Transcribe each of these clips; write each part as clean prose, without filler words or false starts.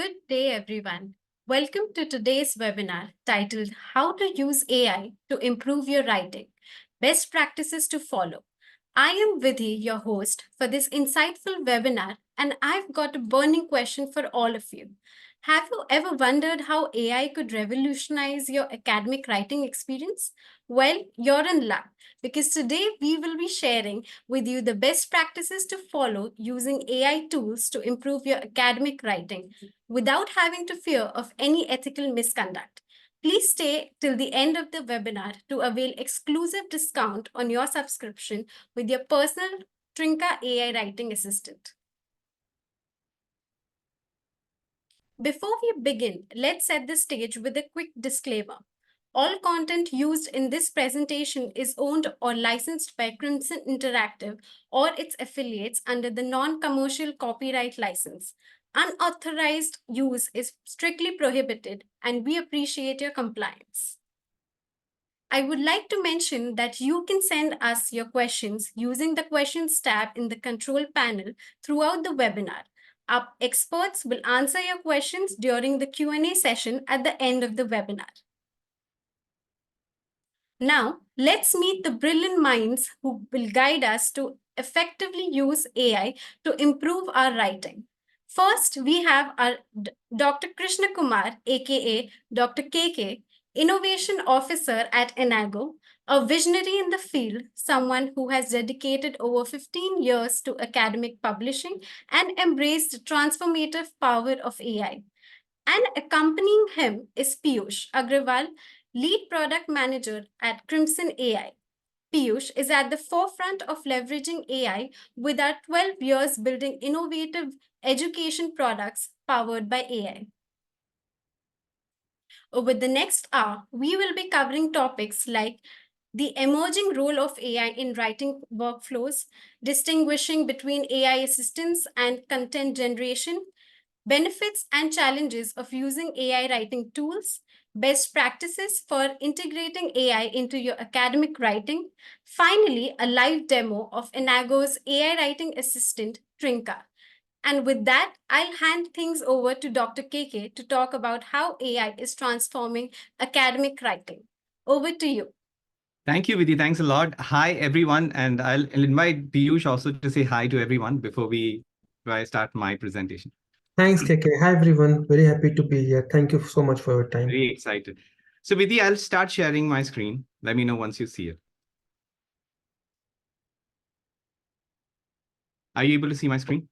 Good day, everyone. Welcome to today's webinar titled How to Use AI to Improve Your Writing Best Practices to Follow. I am Vidhi, your host for this insightful webinar, and I've got a burning question for all of you. Have you ever wondered how AI could revolutionize your academic writing experience? Well, you're in luck because today we will be sharing with you the best practices to follow using AI tools to improve your academic writing without having to fear of any ethical misconduct. Please stay till the end of the webinar to avail exclusive discount on your subscription with your personal Trinka AI writing assistant. Before we begin, let's set the stage with a quick disclaimer. All content used in this presentation is owned or licensed by Crimson Interactive or its affiliates under the non-commercial copyright license. Unauthorized use is strictly prohibited, and we appreciate your compliance. I would like to mention that you can send us your questions using the questions tab in the control panel throughout the webinar. Our experts will answer your questions during the Q&A session at the end of the webinar. Now, let's meet the brilliant minds who will guide us to effectively use AI to improve our writing. First, we have our Dr. Krishna Kumar, aka Dr. KK, Innovation Officer at Enago, a visionary in the field, someone who has dedicated over 15 years to academic publishing and embraced the transformative power of AI. And accompanying him is Piyush Agrawal, Lead Product Manager at Crimson AI. Piyush is at the forefront of leveraging AI with our 12 years building innovative education products powered by AI. Over the next hour, we will be covering topics like the emerging role of AI in writing workflows, distinguishing between AI assistance and content generation, benefits and challenges of using AI writing tools, best practices for integrating AI into your academic writing, finally, a live demo of Enago's AI writing assistant, Trinka. And with that, I'll hand things over to Dr. KK to talk about how AI is transforming academic writing. Over to you. Thank you, Vidhi. Thanks a lot. Hi, everyone. And I'll invite Piyush also to say hi to everyone before I start my presentation. Thanks, KK. Hi, everyone. Very happy to be here. Thank you so much for your time. Very excited. So, Vidhi, I'll start sharing my screen. Let me know once you see it. Are you able to see my screen?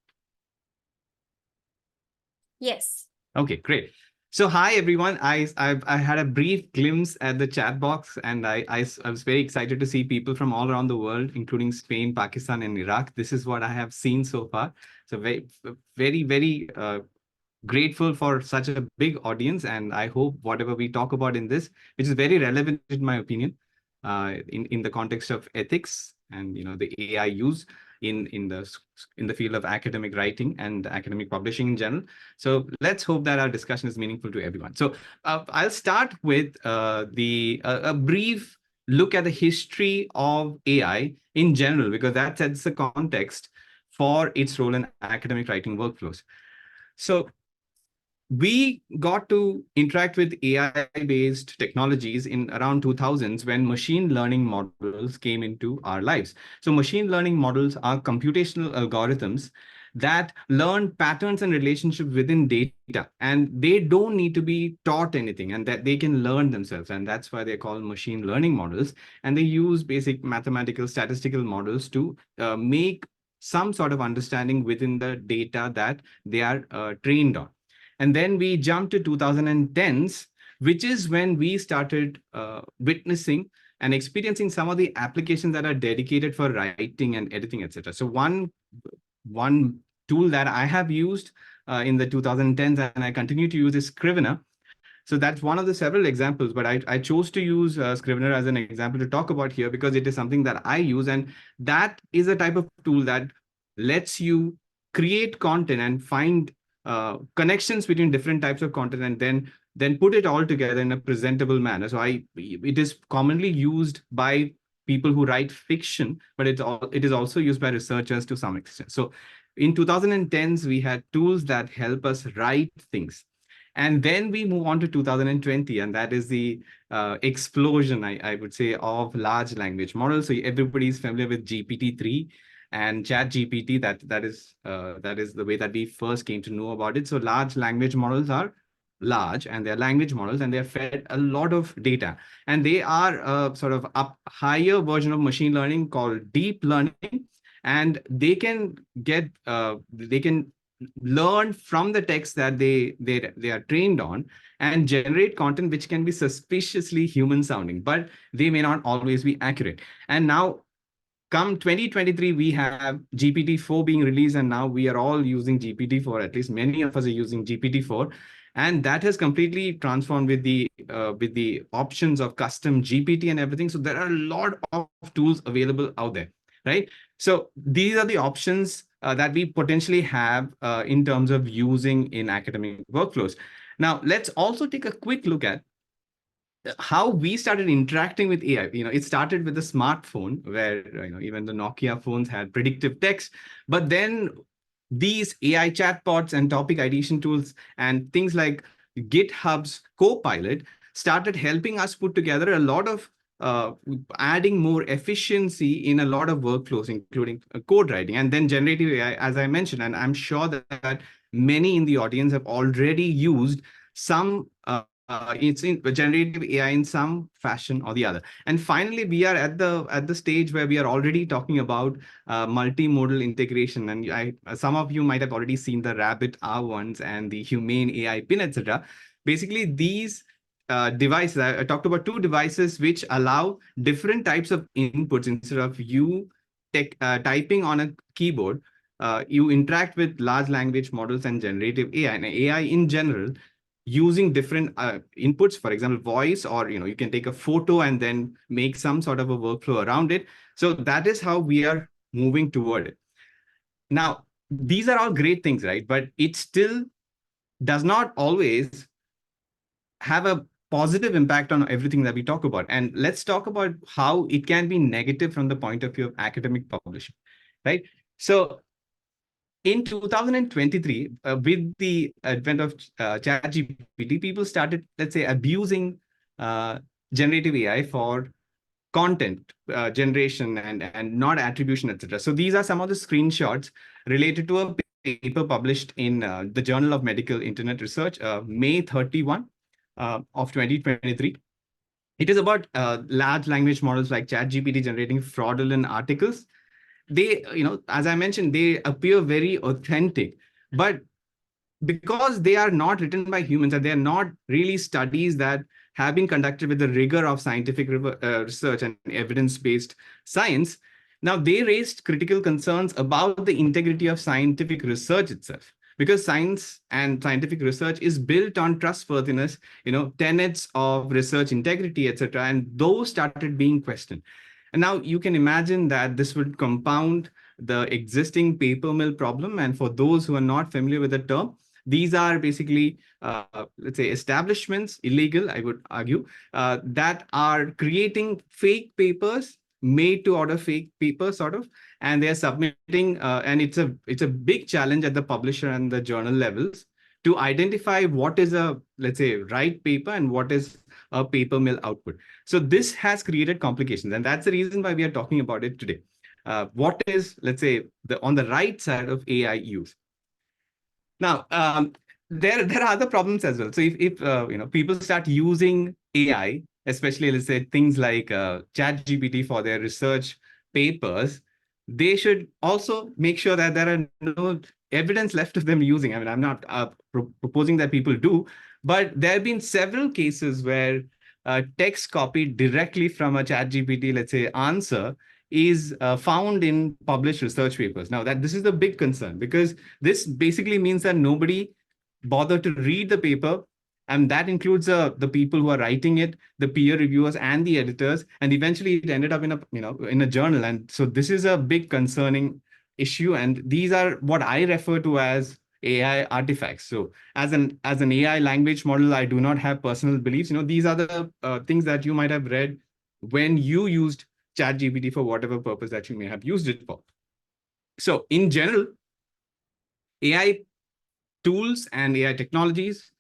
Yes. Okay, great. So, hi, everyone. I had a brief glimpse at the chat box, and I was very excited to see people from all around the world, including Spain, Pakistan, and Iraq. This is what I have seen so far. So, very grateful for such a big audience, and I hope whatever we talk about in this, which is very relevant in my opinion, in the context of ethics and the AI use in the field of academic writing and academic publishing in general. So let's hope that our discussion is meaningful to everyone. So I'll start with a brief look at the history of AI in general, because that sets the context for its role in academic writing workflows. So we got to interact with AI-based technologies in around 2000s when machine learning models came into our lives. So machine learning models are computational algorithms that learn patterns and relationships within data, and they don't need to be taught anything, and that they can learn themselves. And that's why they're called machine learning models. And they use basic mathematical statistical models to make some sort of understanding within the data that they are trained on. And then we jumped to 2010s, which is when we started witnessing and experiencing some of the applications that are dedicated for writing and editing, etc. So one tool that I have used in the 2010s and I continue to use is Scrivener. So that's one of the several examples, but I chose to use Scrivener as an example to talk about here because it is something that I use, and that is a type of tool that lets you create content and find connections between different types of content and then put it all together in a presentable manner. So it is commonly used by people who write fiction, but it is also used by researchers to some extent. So in 2010s, we had tools that help us write things. And then we move on to 2020, and that is the explosion, I would say, of large language models. So everybody's familiar with GPT-3 and Chat GPT. That is the way that we first came to know about it. So large language models are large, and they're language models, and they're fed a lot of data, and they are a sort of a higher version of machine learning called deep learning, and they can learn from the text that they are trained on and generate content which can be suspiciously human sounding, but they may not always be accurate. And now, come 2023, we have GPT-4 being released, and now we are all using GPT-4. At least many of us are using GPT-4, and that has completely transformed with the options of custom GPT and everything. So there are a lot of tools available out there, right? So these are the options that we potentially have in terms of using in academic workflows. Now, let's also take a quick look at how we started interacting with AI. It started with the smartphone, where even the Nokia phones had predictive text, but then these AI chatbots and topic ideation tools and things like GitHub's Copilot started helping us put together a lot of adding more efficiency in a lot of workflows, including code writing, and then generative AI, as I mentioned. And I'm sure that many in the audience have already used some it's in generative AI in some fashion or the other. And finally, we are at the stage where we are already talking about multimodal integration. And some of you might have already seen the Rabbit R1s and the Humane AI pin, etc. Basically, these devices, I talked about two devices which allow different types of inputs. Instead of you typing on a keyboard, you interact with large language models and generative AI, and AI in general, using different inputs, for example, voice, or you can take a photo and then make some sort of a workflow around it. So that is how we are moving toward it. Now, these are all great things, right? But it still does not always have a positive impact on everything that we talk about. And let's talk about how it can be negative from the point of view of academic publishing, right? So in 2023, with the advent of ChatGPT, people started, let's say, abusing generative AI for content generation and not attribution, etc. So these are some of the screenshots related to a paper published in the Journal of Medical Internet Research, May 31 of 2023. It is about large language models like ChatGPT generating fraudulent articles. They, as I mentioned, they appear very authentic, but because they are not written by humans and they are not really studies that have been conducted with the rigor of scientific research and evidence-based science, now they raised critical concerns about the integrity of scientific research itself, because science and scientific research is built on trustworthiness, tenets of research integrity, etc., and those started being questioned. And now you can imagine that this would compound the existing paper mill problem. And for those who are not familiar with the term, these are basically, let's say, establishments, illegal, I would argue, that are creating fake papers, made to order fake papers, sort of, and they're submitting, and it's a big challenge at the publisher and the journal levels to identify what is a, let's say, right paper and what is a paper mill output. So this has created complications, and that's the reason why we are talking about it today. What is, let's say, on the right side of AI use? Now, there are other problems as well. So if people start using AI, especially, let's say, things like ChatGPT for their research papers, they should also make sure that there are no evidence left of them using. I mean, I'm not proposing that people do, but there have been several cases where text copied directly from a ChatGPT, let's say, answer is found in published research papers. Now, this is the big concern, because this basically means that nobody bothered to read the paper, and that includes the people who are writing it, the peer reviewers, and the editors. And eventually, it ended up in a journal. And so this is a big concerning issue. And these are what I refer to as AI artifacts. So as an AI language model, I do not have personal beliefs. These are the things that you might have read when you used ChatGPT for whatever purpose that you may have used it for. So in general, AI tools and AI technologies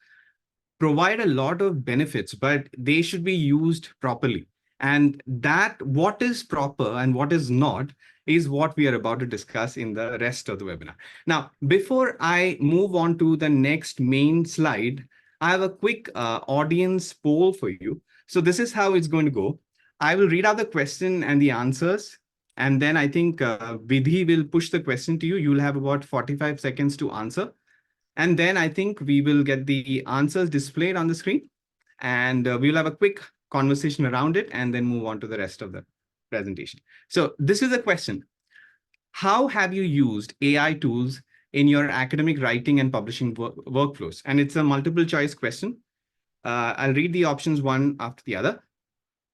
provide a lot of benefits, but they should be used properly. And that what is proper and what is not is what we are about to discuss in the rest of the webinar. Now, before I move on to the next main slide, I have a quick audience poll for you. So this is how it's going to go. I will read out the question and the answers. And then I think Vidhi will push the question to you. You'll have about 45 seconds to answer. And then I think we will get the answers displayed on the screen, and we'll have a quick conversation around it and then move on to the rest of the presentation. So this is a question. How have you used AI tools in your academic writing and publishing workflows? And it's a multiple choice question. I'll read the options one after the other.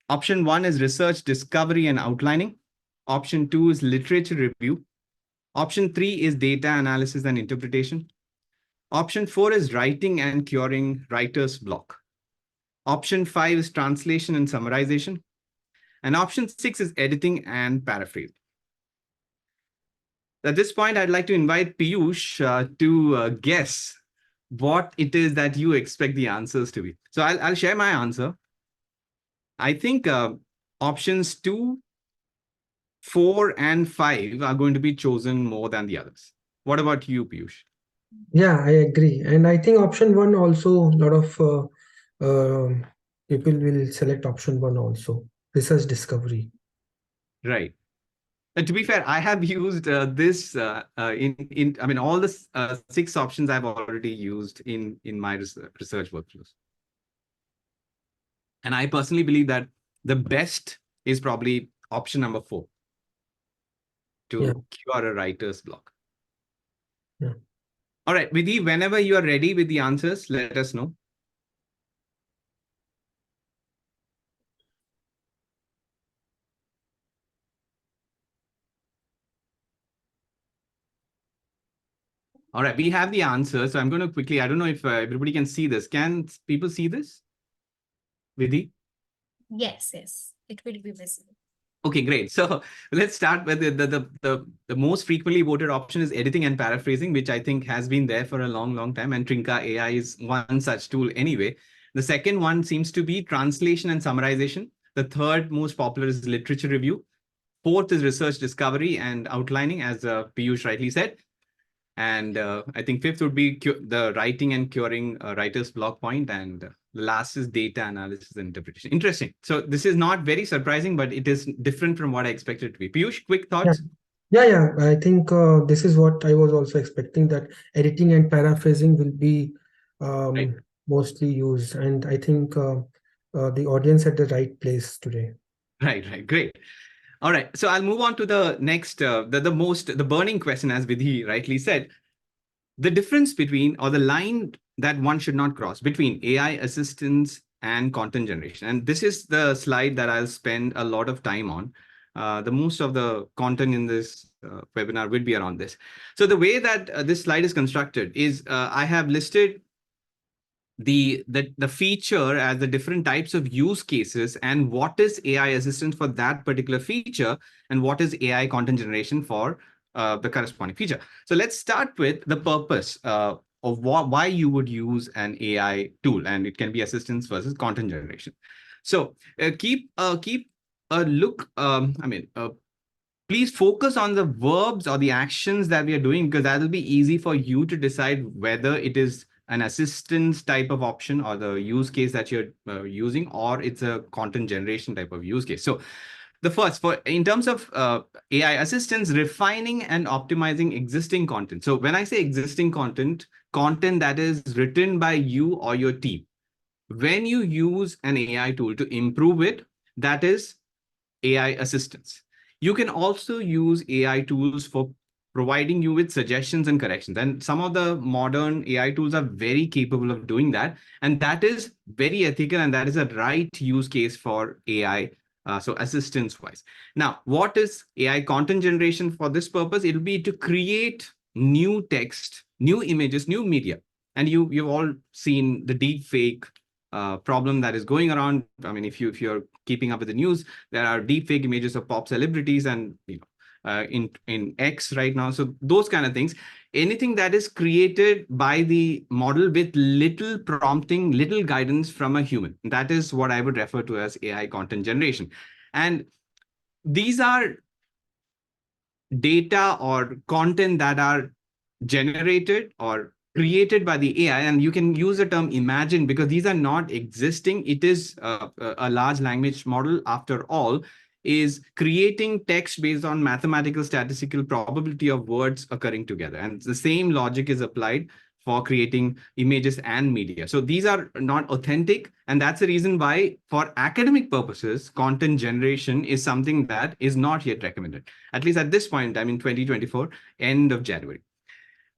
Option one is research discovery and outlining. Option two is literature review. Option three is data analysis and interpretation. Option four is writing and curing writer's block. Option five is translation and summarization. And option six is editing and paraphrasing. At this point, I'd like to invite Piyush to guess what it is that you expect the answers to be. So I'll share my answer. I think options 2, 4, and 5 are going to be chosen more than the others. What about you, Piyush? Yeah, I agree. And I think option one also, a lot of people will select option one also, research discovery. Right. To be fair, I have used this I mean, all the 6 options I've already used in my research workflows. And I personally believe that the best is probably option number 4, to cure a writer's block. Yeah. All right, Vidhi, whenever you are ready with the answers, let us know. All right, we have the answers. So I'm going to quickly, I don't know if everybody can see this. Can people see this? Vidhi? Yes, it will be visible. Okay, great. So let's start with the most frequently voted option is editing and paraphrasing, which I think has been there for a long time. And Trinka AI is one such tool anyway. The second one seems to be translation and summarization. The third most popular is literature review. Fourth is research discovery and outlining, as Piyush rightly said. And I think fifth would be the writing and curing writer's block point. And the last is data analysis and interpretation. Interesting. So this is not very surprising, but it is different from what I expected it to be. Piyush, quick thoughts? Yeah. I think this is what I was also expecting, that editing and paraphrasing will be Right. mostly used. And I think the audience at the right place today. Right. Great. All right. So I'll move on to the next, the burning question, as Vidhi rightly said. The difference between, or the line that one should not cross between AI assistance and content generation. And this is the slide that I'll spend a lot of time on. The most of the content in this webinar will be around this. So the way that this slide is constructed is I have listed the feature as the different types of use cases and what is AI assistance for that particular feature and what is AI content generation for the corresponding feature. So let's start with the purpose of why you would use an AI tool, and it can be assistance versus content generation. So keep a look. Please focus on the verbs or the actions that we are doing, because that will be easy for you to decide whether it is an assistance type of option or the use case that you're using, or it's a content generation type of use case. So the first, in terms of AI assistance, refining and optimizing existing content. So when I say existing content that is written by you or your team, when you use an AI tool to improve it, that is AI assistance. You can also use AI tools for providing you with suggestions and corrections. And some of the modern AI tools are very capable of doing that. And that is very ethical, and that is a right use case for AI. So assistance wise. Now, what is AI content generation for this purpose? It'll be to create new text, new images, new media. And you've all seen the deep fake problem that is going around. I mean, if you're keeping up with the news, there are deepfake images of pop celebrities and in X right now. So those kind of things, anything that is created by the model with little prompting, little guidance from a human, that is what I would refer to as AI content generation. And these are data or content that are generated or created by the AI. And you can use the term imagine because these are not existing. It is a large language model, after all, is creating text based on mathematical statistical probability of words occurring together. And the same logic is applied for creating images and media. So these are not authentic. And that's the reason why, for academic purposes, content generation is something that is not yet recommended, at least at this point in time in 2024, end of January.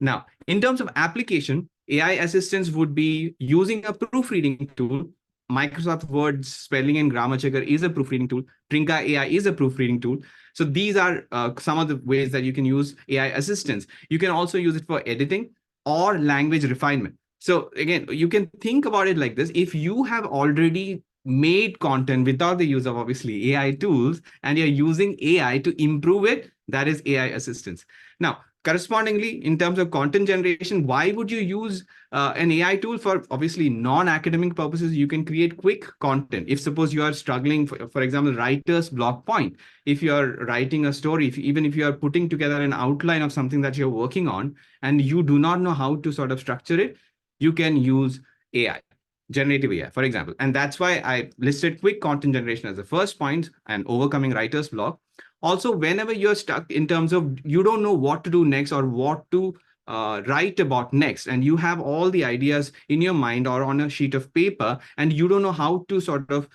Now, in terms of application, AI assistants would be using a proofreading tool. Microsoft Word spelling and grammar checker is a proofreading tool. Trinka AI is a proofreading tool. So these are some of the ways that you can use AI assistants. You can also use it for editing or language refinement. So again, you can think about it like this. If you have already made content without the use of obviously AI tools and you're using AI to improve it, that is AI assistance. Now, correspondingly, in terms of content generation, why would you use an AI tool? For obviously non-academic purposes, you can create quick content. If suppose you are struggling, for example, writer's block point, if you are writing a story, even if you are putting together an outline of something that you're working on and you do not know how to sort of structure it, you can use AI, generative AI, for example. And that's why I listed quick content generation as the first point and overcoming writer's block. Also, whenever you're stuck in terms of you don't know what to do next or what to write about next, and you have all the ideas in your mind or on a sheet of paper, and you don't know how to sort of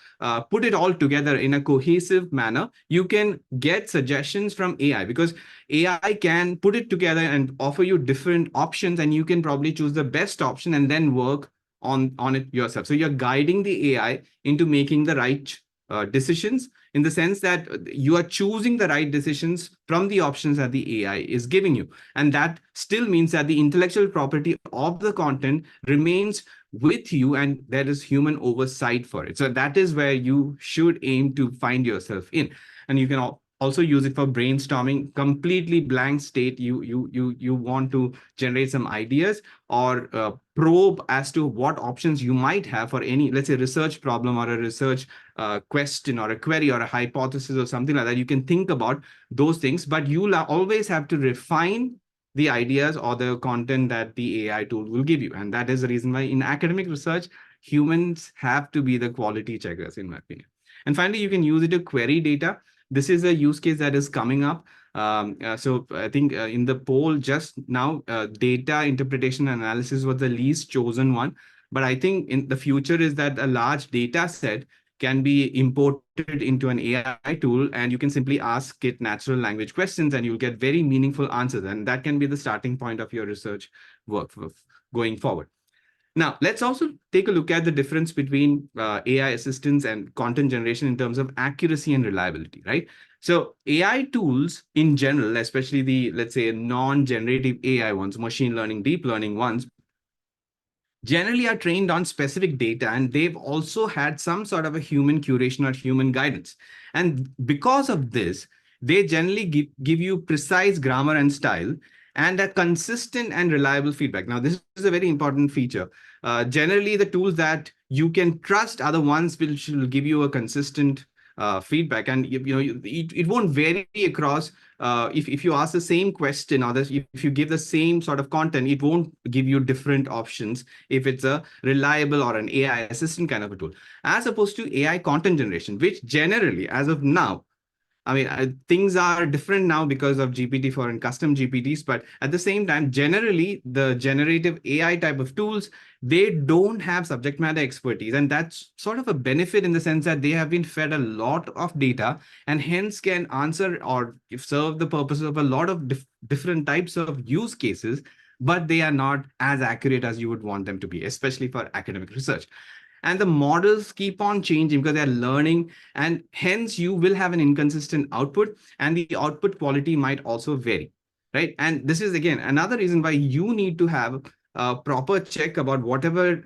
put it all together in a cohesive manner, you can get suggestions from AI, because AI can put it together and offer you different options, and you can probably choose the best option and then work on it yourself. So you're guiding the AI into making the right decisions, in the sense that you are choosing the right decisions from the options that the AI is giving you. And that still means that the intellectual property of the content remains with you and there is human oversight for it. So that is where you should aim to find yourself in. And you can also use it for brainstorming, completely blank state. You want to generate some ideas or probe as to what options you might have for any, let's say, research problem or a research question or a query or a hypothesis or something like that. You can think about those things, but you'll always have to refine the ideas or the content that the AI tool will give you. And that is the reason why in academic research, humans have to be the quality checkers, in my opinion. And finally, you can use it to query data. This is a use case that is coming up. So I think in the poll just now, data interpretation analysis was the least chosen one. But I think in the future is that a large data set can be imported into an AI tool, and you can simply ask it natural language questions and you'll get very meaningful answers. And that can be the starting point of your research work going forward. Now, let's also take a look at the difference between AI assistance and content generation in terms of accuracy and reliability, right? So AI tools in general, especially the, let's say, non-generative AI ones, machine learning, deep learning ones, generally are trained on specific data, and they've also had some sort of a human curation or human guidance. And because of this, they generally give you precise grammar and style and a consistent and reliable feedback. Now, this is a very important feature. Generally, the tools that you can trust are the ones which will give you a consistent feedback, and it won't vary across. If you ask the same question or if you give the same sort of content, it won't give you different options if it's a reliable or an AI assistant kind of a tool, as opposed to AI content generation, which generally, as of now, I mean, things are different now because of GPT-4 and custom GPTs, but at the same time, generally, the generative AI type of tools, they don't have subject matter expertise. And that's sort of a benefit in the sense that they have been fed a lot of data and hence can answer or serve the purposes of a lot of different types of use cases, but they are not as accurate as you would want them to be, especially for academic research. And the models keep on changing because they're learning, and hence you will have an inconsistent output, and the output quality might also vary, right? And this is again another reason why you need to have a proper check about whatever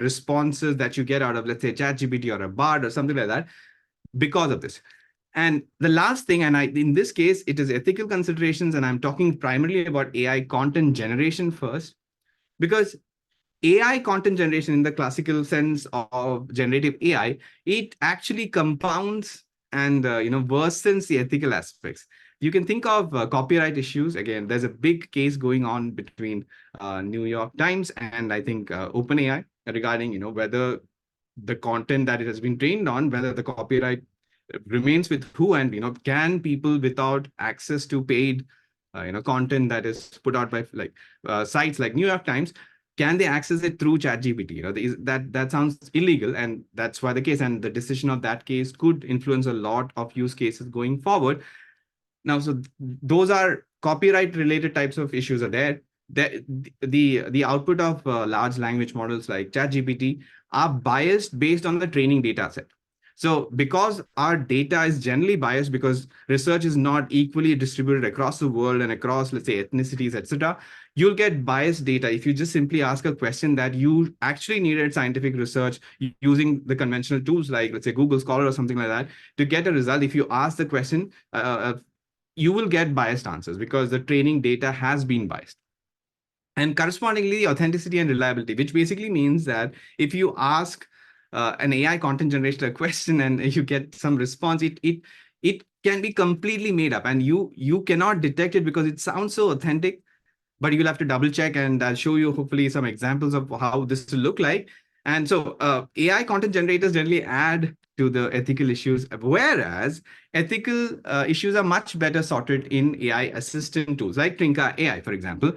responses that you get out of, let's say, ChatGPT or a Bard or something like that. because of this. And the last thing, and in this case, it is ethical considerations, and I'm talking primarily about AI content generation first, because AI content generation in the classical sense of generative AI, it actually compounds and worsens the ethical aspects. You can think of copyright issues. Again, there's a big case going on between New York Times and I think OpenAI regarding whether the content that it has been trained on, whether the copyright remains with who, and can people without access to paid content that is put out by like sites like New York Times, can they access it through ChatGPT? That sounds illegal, and that's why the case and the decision of that case could influence a lot of use cases going forward. Now, so those are copyright related types of issues are there. The output of large language models like ChatGPT are biased based on the training data set. So because our data is generally biased, because research is not equally distributed across the world and across, let's say, ethnicities, etc., you'll get biased data if you just simply ask a question that you actually needed scientific research using the conventional tools like, let's say, Google Scholar or something like that to get a result. If you ask the question, you will get biased answers because the training data has been biased. And correspondingly, the authenticity and reliability, which basically means that if you ask an AI content generator a question and you get some response, it can be completely made up, and you cannot detect it because it sounds so authentic. But you'll have to double check, and I'll show you hopefully some examples of how this will look like. And so AI content generators generally add to the ethical issues, whereas ethical issues are much better sorted in AI assistant tools like Trinka AI, for example.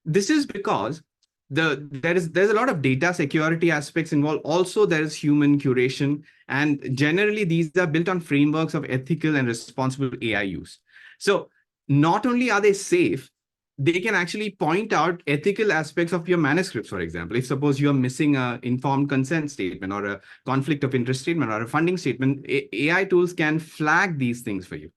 This is because there's a lot of data security aspects involved. Also, there is human curation, and generally these are built on frameworks of ethical and responsible AI use. So not only are they safe, they can actually point out ethical aspects of your manuscripts. For example, if suppose you are missing a informed consent statement or a conflict of interest statement or a funding statement, AI tools can flag these things for you.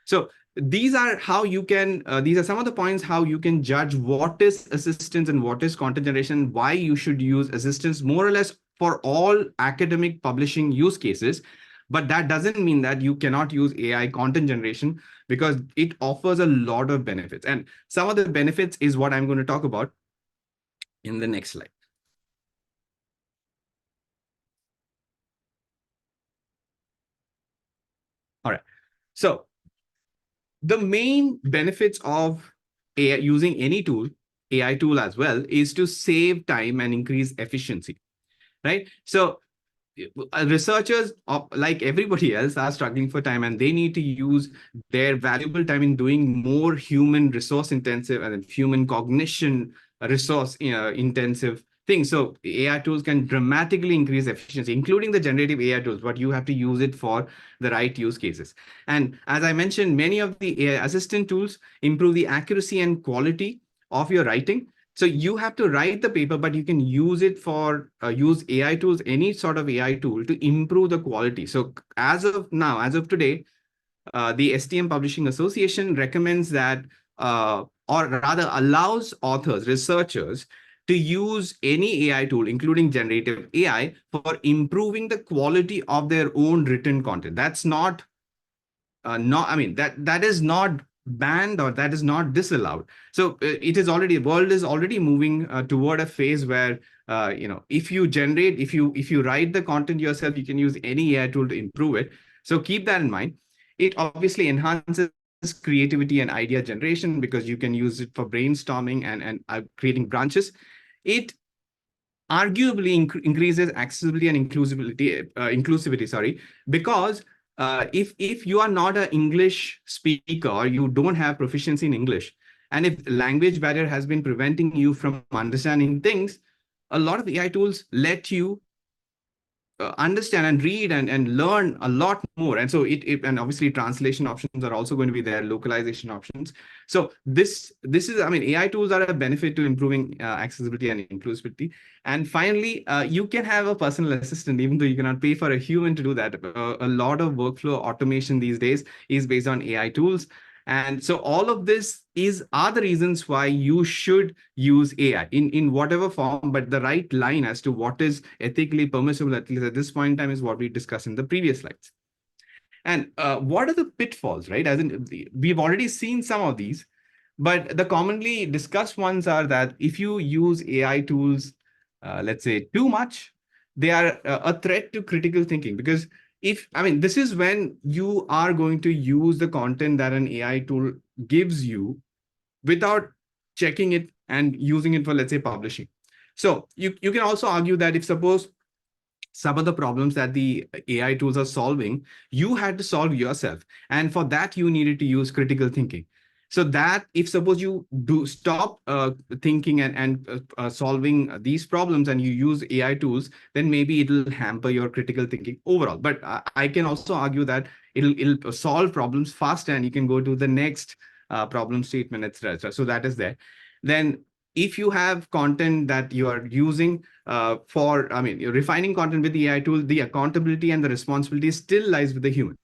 So these are how you can, these are some of the points how you can judge what is assistance and what is content generation, why you should use assistance more or less for all academic publishing use cases. But that doesn't mean that you cannot use AI content generation, because it offers a lot of benefits. And some of the benefits is what I'm going to talk about in the next slide. All right. So the main benefits of AI, using any tool, AI tool as well, is to save time and increase efficiency, right? So researchers, like everybody else, are struggling for time, and they need to use their valuable time in doing more human resource intensive and human cognition resource intensive things. So AI tools can dramatically increase efficiency, including the generative AI tools, but you have to use it for the right use cases. And as I mentioned, many of the AI assistant tools improve the accuracy and quality of your writing. So you have to write the paper, but you can use it for use AI tools, any sort of AI tool to improve the quality. So as of now, as of today, the STM Publishing Association recommends that, or rather allows authors, researchers to use any AI tool, including generative AI, for improving the quality of their own written content. That's not I mean, that is not banned, or that is not disallowed. So it is already, the world is already moving toward a phase where if you write the content yourself, you can use any AI tool to improve it. So keep that in mind. It obviously enhances creativity and idea generation, because you can use it for brainstorming and creating branches. It arguably increases accessibility and inclusivity, sorry, because if you are not an English speaker, or you don't have proficiency in English, and if language barrier has been preventing you from understanding things, a lot of AI tools let you understand and read and learn a lot more. And so and obviously translation options are also going to be there, localization options. So this is, I mean, AI tools are a benefit to improving accessibility and inclusivity. And finally, you can have a personal assistant, even though you cannot pay for a human to do that. A lot of workflow automation these days is based on AI tools. And so all of this are the reasons why you should use AI in whatever form, but the right line as to what is ethically permissible, at least at this point in time, is what we discussed in the previous slides. And what are the pitfalls, right? As in, we've already seen some of these, but the commonly discussed ones are that if you use AI tools, let's say too much, they are a threat to critical thinking. Because I mean, this is when you are going to use the content that an AI tool gives you without checking it and using it for, let's say, publishing. So you can also argue that if suppose some of the problems that the AI tools are solving, you had to solve yourself. And for that, you needed to use critical thinking. So that if suppose you do stop thinking and solving these problems and you use AI tools, then maybe it'll hamper your critical thinking overall. But I can also argue that it'll solve problems faster and you can go to the next problem statement, etc. So that is there. Then if you have content that you are using I mean, you're refining content with the AI tool, the accountability and the responsibility still lies with the human.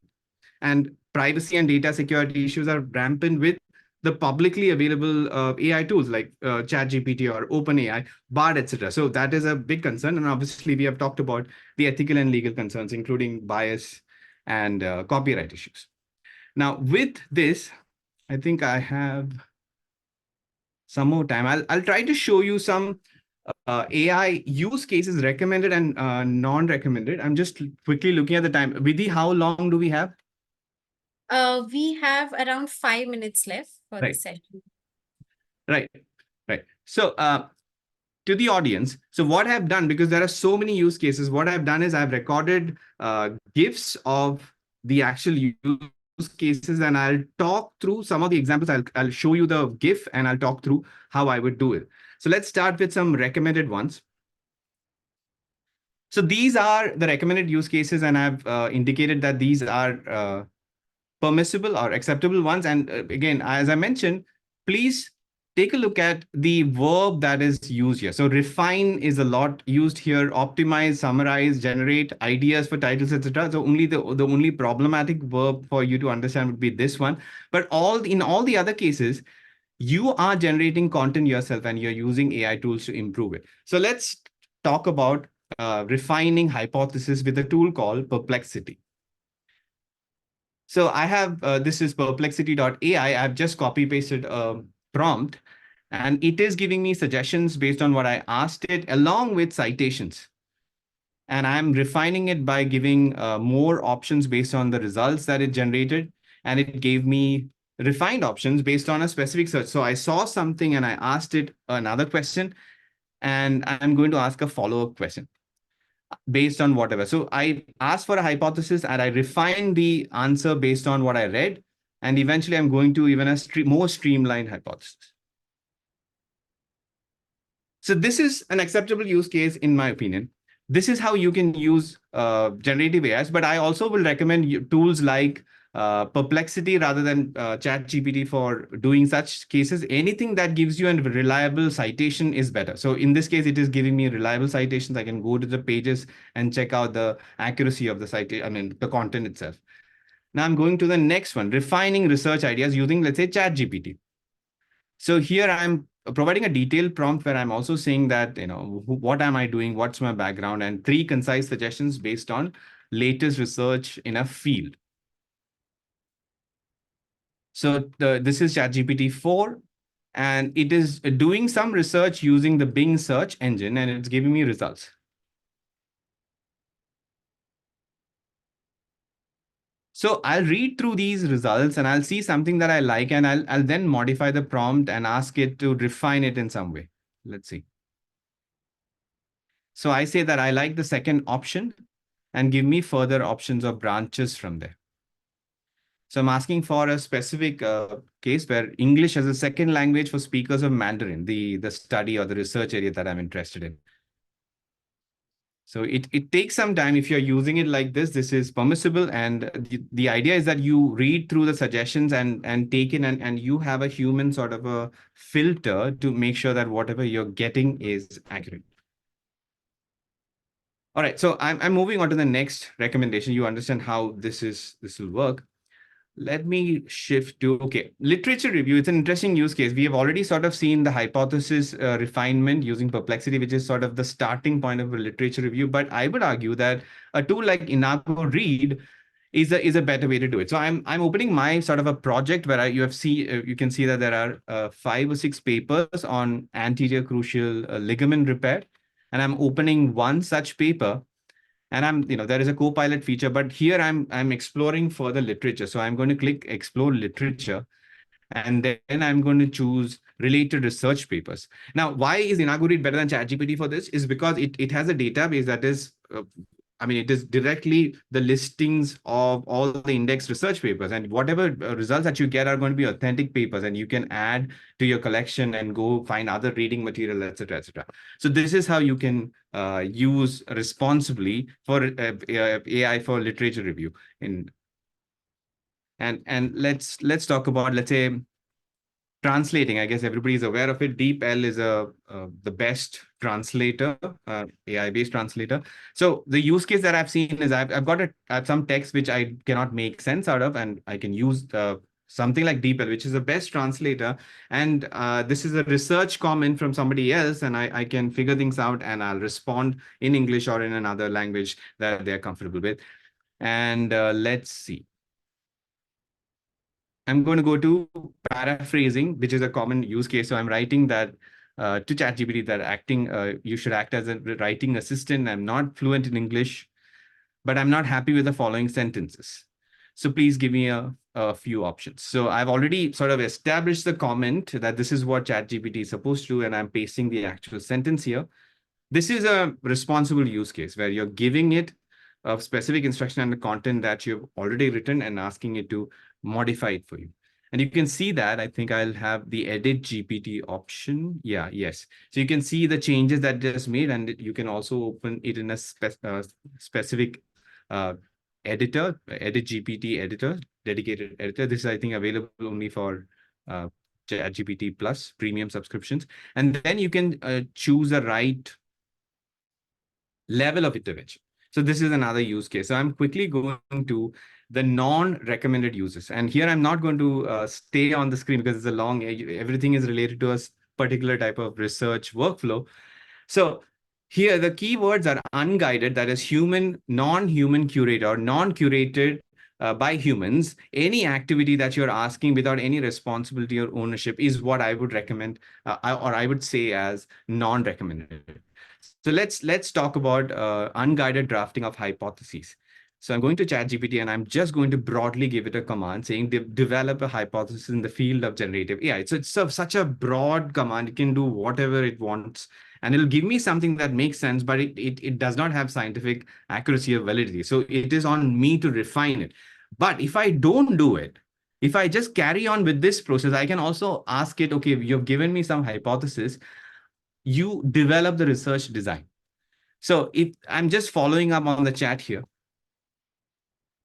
And privacy and data security issues are rampant with the publicly available AI tools like ChatGPT or OpenAI, Bard, etc. So that is a big concern. And obviously, we have talked about the ethical and legal concerns, including bias and copyright issues. Now, with this, I think I have some more time. I'll try to show you some AI use cases recommended and non-recommended. I'm just quickly looking at the time. Vidhi, how long do we have? We have around 5 minutes left for Right. this session. Right. So to the audience, so what I've done, because there are so many use cases, what I've done is I've recorded GIFs of the actual use cases, and I'll talk through some of the examples. I'll show you the GIF and I'll talk through how I would do it. So let's start with some recommended ones. So these are the recommended use cases, and I've indicated that these are permissible or acceptable ones. And again, as I mentioned, please take a look at the verb that is used here. So refine is a lot used here. Optimize, summarize, generate ideas for titles, etc. So only the only problematic verb for you to understand would be this one. But in all the other cases, you are generating content yourself and you're using AI tools to improve it. So let's talk about refining hypothesis with a tool called Perplexity. So I have, this is perplexity.ai. I've just copy pasted a prompt and it is giving me suggestions based on what I asked it along with citations. And I'm refining it by giving more options based on the results that it generated. And it gave me refined options based on a specific search. So I saw something and I asked it another question, and I'm going to ask a follow-up question based on whatever. So I asked for a hypothesis and I refined the answer based on what I read. And eventually I'm going to even a more streamlined hypothesis. So this is an acceptable use case, in my opinion. This is how you can use generative AIs, but I also will recommend tools like Perplexity rather than ChatGPT for doing such cases. Anything that gives you a reliable citation is better. So in this case, it is giving me reliable citations. I can go to the pages and check out the accuracy of the citation, I mean, the content itself. Now I'm going to the next one, refining research ideas using, let's say, ChatGPT. So here I'm providing a detailed prompt where I'm also saying that, what am I doing? What's my background? And 3 concise suggestions based on latest research in a field. So this is ChatGPT 4, and it is doing some research using the Bing search engine, and it's giving me results. So I'll read through these results and I'll see something that I like, and I'll then modify the prompt and ask it to refine it in some way. Let's see. So I say that I like the second option and give me further options or branches from there. So I'm asking for a specific case where English as a second language for speakers of Mandarin, the study or the research area that I'm interested in. So it takes some time. If you're using it like this is permissible. And the idea is that you read through the suggestions and take in and you have a human sort of a filter to make sure that whatever you're getting is accurate. All right, so I'm moving on to the next recommendation. You understand how this will work. Let me shift to, okay, literature review. It's an interesting use case. We have already sort of seen the hypothesis refinement using Perplexity, which is sort of the starting point of a literature review. But I would argue that a tool like Inago Read is a better way to do it. So I'm opening my sort of a project where you can see that there are 5 or 6 papers on anterior crucial ligament repair, and I'm opening one such paper, and there is a co-pilot feature, but here I'm exploring further literature. So I'm going to click explore literature, and then I'm going to choose related research papers. Now, why is Inaugurate better than ChatGPT for this? Is because it has a database that is it is directly the listings of all the index research papers, and whatever results that you get are going to be authentic papers, and you can add to your collection and go find other reading material, etc., etc. So this is how you can use responsibly for AI for literature review. And let's talk about, let's say, translating. I guess everybody is aware of it. DeepL is the best translator, AI-based translator. So the use case that I've seen is I've got some text which I cannot make sense out of, and I can use something like DeepL, which is the best translator. And this is a research comment from somebody else, and I can figure things out, and I'll respond in English or in another language that they're comfortable with. And let's see. I'm going to go to paraphrasing, which is a common use case. So I'm writing that to ChatGPT that you should act as a writing assistant. I'm not fluent in English, but I'm not happy with the following sentences. So please give me a few options. So I've already sort of established the comment that this is what ChatGPT is supposed to do, and I'm pasting the actual sentence here. This is a responsible use case where you're giving it a specific instruction and the content that you've already written and asking it to modify it for you. And you can see that I think I'll have the edit GPT option. Yeah, yes. So you can see the changes that just made, and you can also open it in a specific editor, edit GPT editor, dedicated editor. This is, I think, available only for ChatGPT Plus premium subscriptions. And then you can choose the right level of intervention. So this is another use case. So I'm quickly going to the non-recommended uses. And here I'm not going to stay on the screen because it's a long, everything is related to a particular type of research workflow. So here the keywords are unguided, that is human, non-human curated or non-curated by humans. Any activity that you're asking without any responsibility or ownership is what I would recommend, or I would say as non-recommended. So let's talk about unguided drafting of hypotheses. So I'm going to ChatGPT and I'm just going to broadly give it a command saying develop a hypothesis in the field of generative AI. So it's such a broad command. It can do whatever it wants, and it'll give me something that makes sense, but it does not have scientific accuracy or validity. So it is on me to refine it. But if I don't do it, if I just carry on with this process, I can also ask it, okay, you've given me some hypothesis, you develop the research design. So if I'm just following up on the chat here.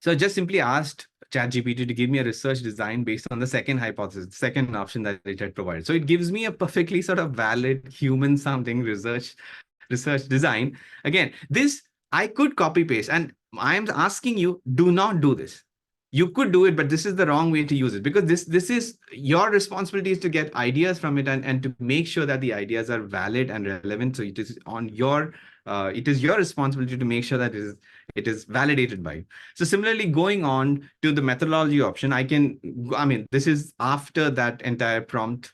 So I just simply asked ChatGPT to give me a research design based on the second hypothesis, the second option that it had provided. So it gives me a perfectly sort of valid human sounding research design. Again, this I could copy paste, and I'm asking you, do not do this. You could do it, but this is the wrong way to use it, because this is your responsibility is to get ideas from it and to make sure that the ideas are valid and relevant. So it is on your it is your responsibility to make sure that it is validated by you. So similarly, going on to the methodology option, this is after that entire prompt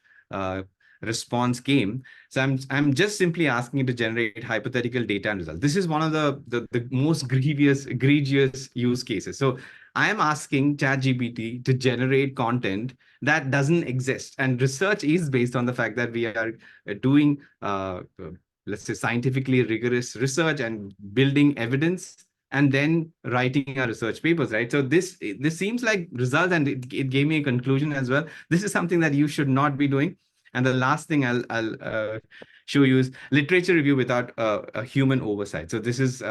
response came. So I'm just simply asking it to generate hypothetical data and results. This is one of the most egregious use cases. So I am asking ChatGPT to generate content that doesn't exist. And research is based on the fact that we are doing, let's say, scientifically rigorous research and building evidence and then writing our research papers, right? So this seems like results, and it gave me a conclusion as well. This is something that you should not be doing. And the last thing I'll show you is literature review without a human oversight. So this is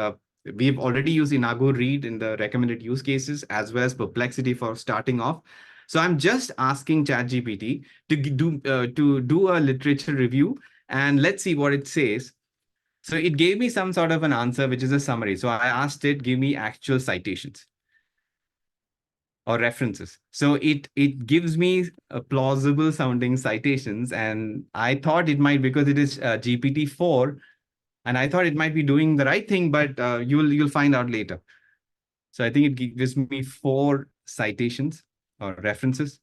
we've already used Inaugurate in the recommended use cases, as well as Perplexity for starting off. So I'm just asking ChatGPT to do a literature review, and let's see what it says. So it gave me some sort of an answer, which is a summary. So I asked it, give me actual citations or references. So it gives me plausible sounding citations, and I thought it might, because it is GPT-4, and I thought it might be doing the right thing, but you'll find out later. So I think it gives me 4 citations or references.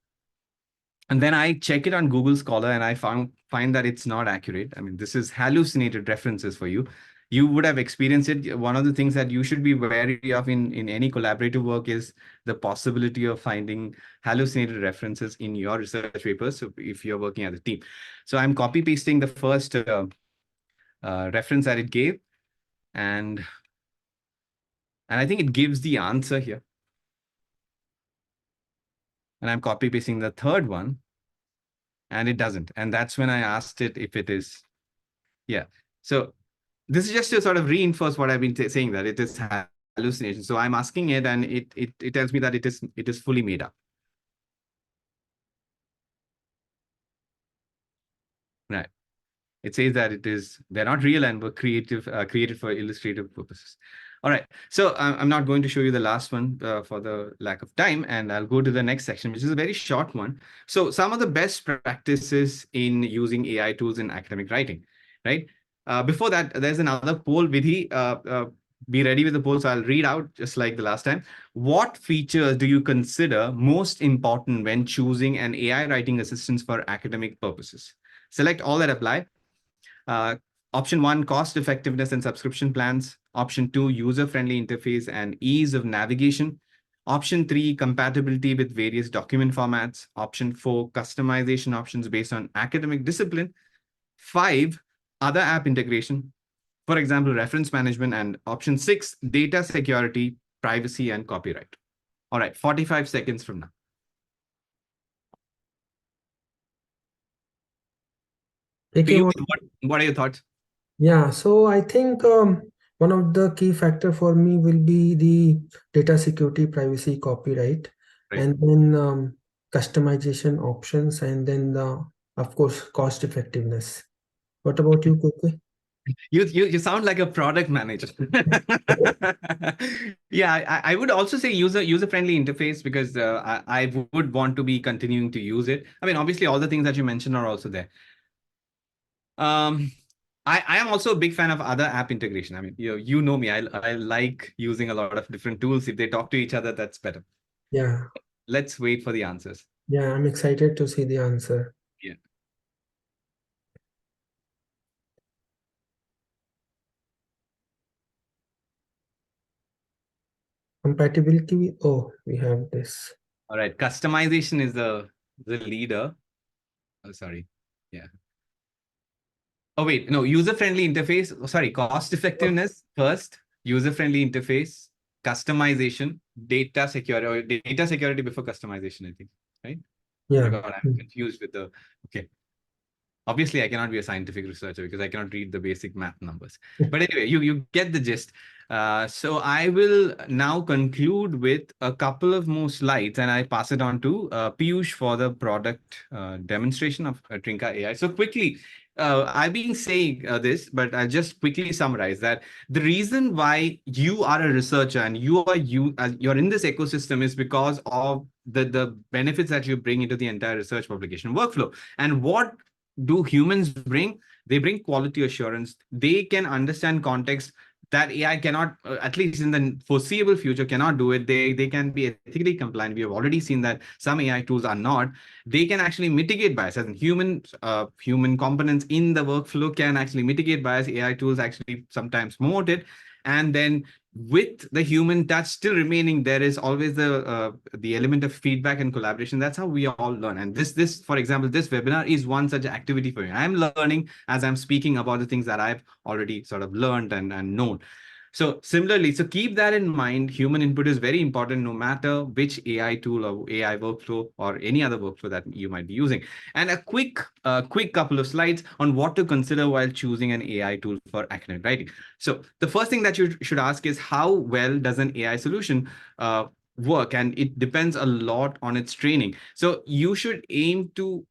And then I check it on Google Scholar and I find that it's not accurate. I mean, this is hallucinated references for you. You would have experienced it. One of the things that you should be wary of in any collaborative work is the possibility of finding hallucinated references in your research papers. So if you're working as a team. So I'm copy pasting the first reference that it gave. And I think it gives the answer here. And I'm copy pasting the third one. And it doesn't. And that's when I asked it if it is. Yeah. So this is just to sort of reinforce what I've been saying, that it is hallucination. So I'm asking it, and it tells me that it is fully made up. Right. It says that they're not real and were created for illustrative purposes. All right. So I'm not going to show you the last one for the lack of time, and I'll go to the next section, which is a very short one. So some of the best practices in using AI tools in academic writing, right? Before that, there's another poll, Vidhi. Be ready with the poll. So I'll read out just like the last time. What features do you consider most important when choosing an AI writing assistant for academic purposes? Select all that apply. Option 1, cost effectiveness and subscription plans. Option 2, user-friendly interface and ease of navigation. Option 3, compatibility with various document formats. Option 4, customization options based on academic discipline. 5, other app integration, for example, reference management. And option 6, data security, privacy, and copyright. All right, 45 seconds from now. What are your thoughts? Yeah, so I think one of the key factor for me will be the data security, privacy, copyright, Right. and then customization options, and then of course cost effectiveness. What about you, Kukwe? You sound like a product manager. Yeah, I would also say user friendly interface, because I would want to be continuing to use it. I mean, obviously, all the things that you mentioned are also there. I am also a big fan of other app integration. I mean, you know me. I like using a lot of different tools. If they talk to each other, that's better. Yeah, Let's wait for the answers. yeah, I'm excited to see the answer. Yeah. Compatibility. Oh, we have this. All right. Customization is the leader. Oh, sorry. Yeah. Oh, wait, no, user-friendly interface. Oh, sorry, cost effectiveness first, user-friendly interface, customization, data security, or data security before customization, I think, right? Oh my Yeah. God, I'm confused with the, okay. Obviously, I cannot be a scientific researcher because I cannot read the basic math numbers. But anyway, you get the gist. So I will now conclude with a couple of more slides, and I pass it on to Piyush for the product demonstration of Trinka AI. So quickly, I've been saying this, but I'll just quickly summarize that the reason why you are a researcher and you're in this ecosystem is because of the benefits that you bring into the entire research publication workflow. And what do humans bring? They bring quality assurance. They can understand context that AI cannot, at least in the foreseeable future, cannot do it. They can be ethically compliant. We have already seen that some AI tools are not. They can actually mitigate bias. As in human components in the workflow can actually mitigate bias. AI tools actually sometimes promote it. And then with the human touch still remaining, there is always the element of feedback and collaboration. That's how we all learn. And this, for example, this webinar is one such activity for me. I'm learning as I'm speaking about the things that I've already sort of learned and known. So similarly, so keep that in mind. Human input is very important, no matter which AI tool or AI workflow or any other workflow that you might be using. And a quick couple of slides on what to consider while choosing an AI tool for academic writing. So the first thing that you should ask is, how well does an AI solution work? And it depends a lot on its training. So you should aim to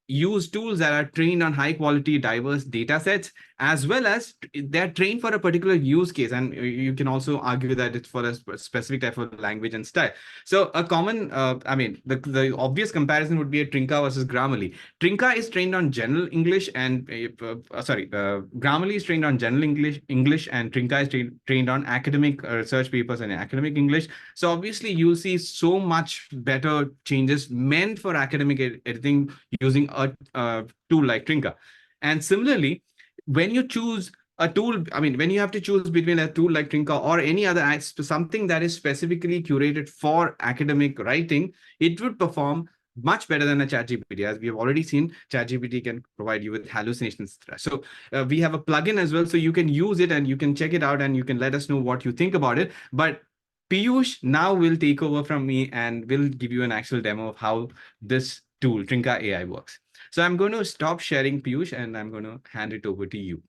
use tools that are trained on high quality, diverse data sets, as well as they're trained for a particular use case. And you can also argue that it's for a specific type of language and style. So a common, the obvious comparison would be a Trinka versus Grammarly. Trinka is trained on general English and Grammarly is trained on general English, and Trinka is trained on academic research papers and academic English. So obviously you'll see so much better changes meant for academic editing using a tool like Trinka. And similarly, when you choose a tool, when you have to choose between a tool like Trinka or any other something that is specifically curated for academic writing, it would perform much better than a ChatGPT. As we have already seen, ChatGPT can provide you with hallucinations. So we have a plugin as well, so you can use it and you can check it out and you can let us know what you think about it. But Piyush now will take over from me and will give you an actual demo of how this tool, Trinka AI, works. So I'm going to stop sharing, Piyush, and I'm going to hand it over to you.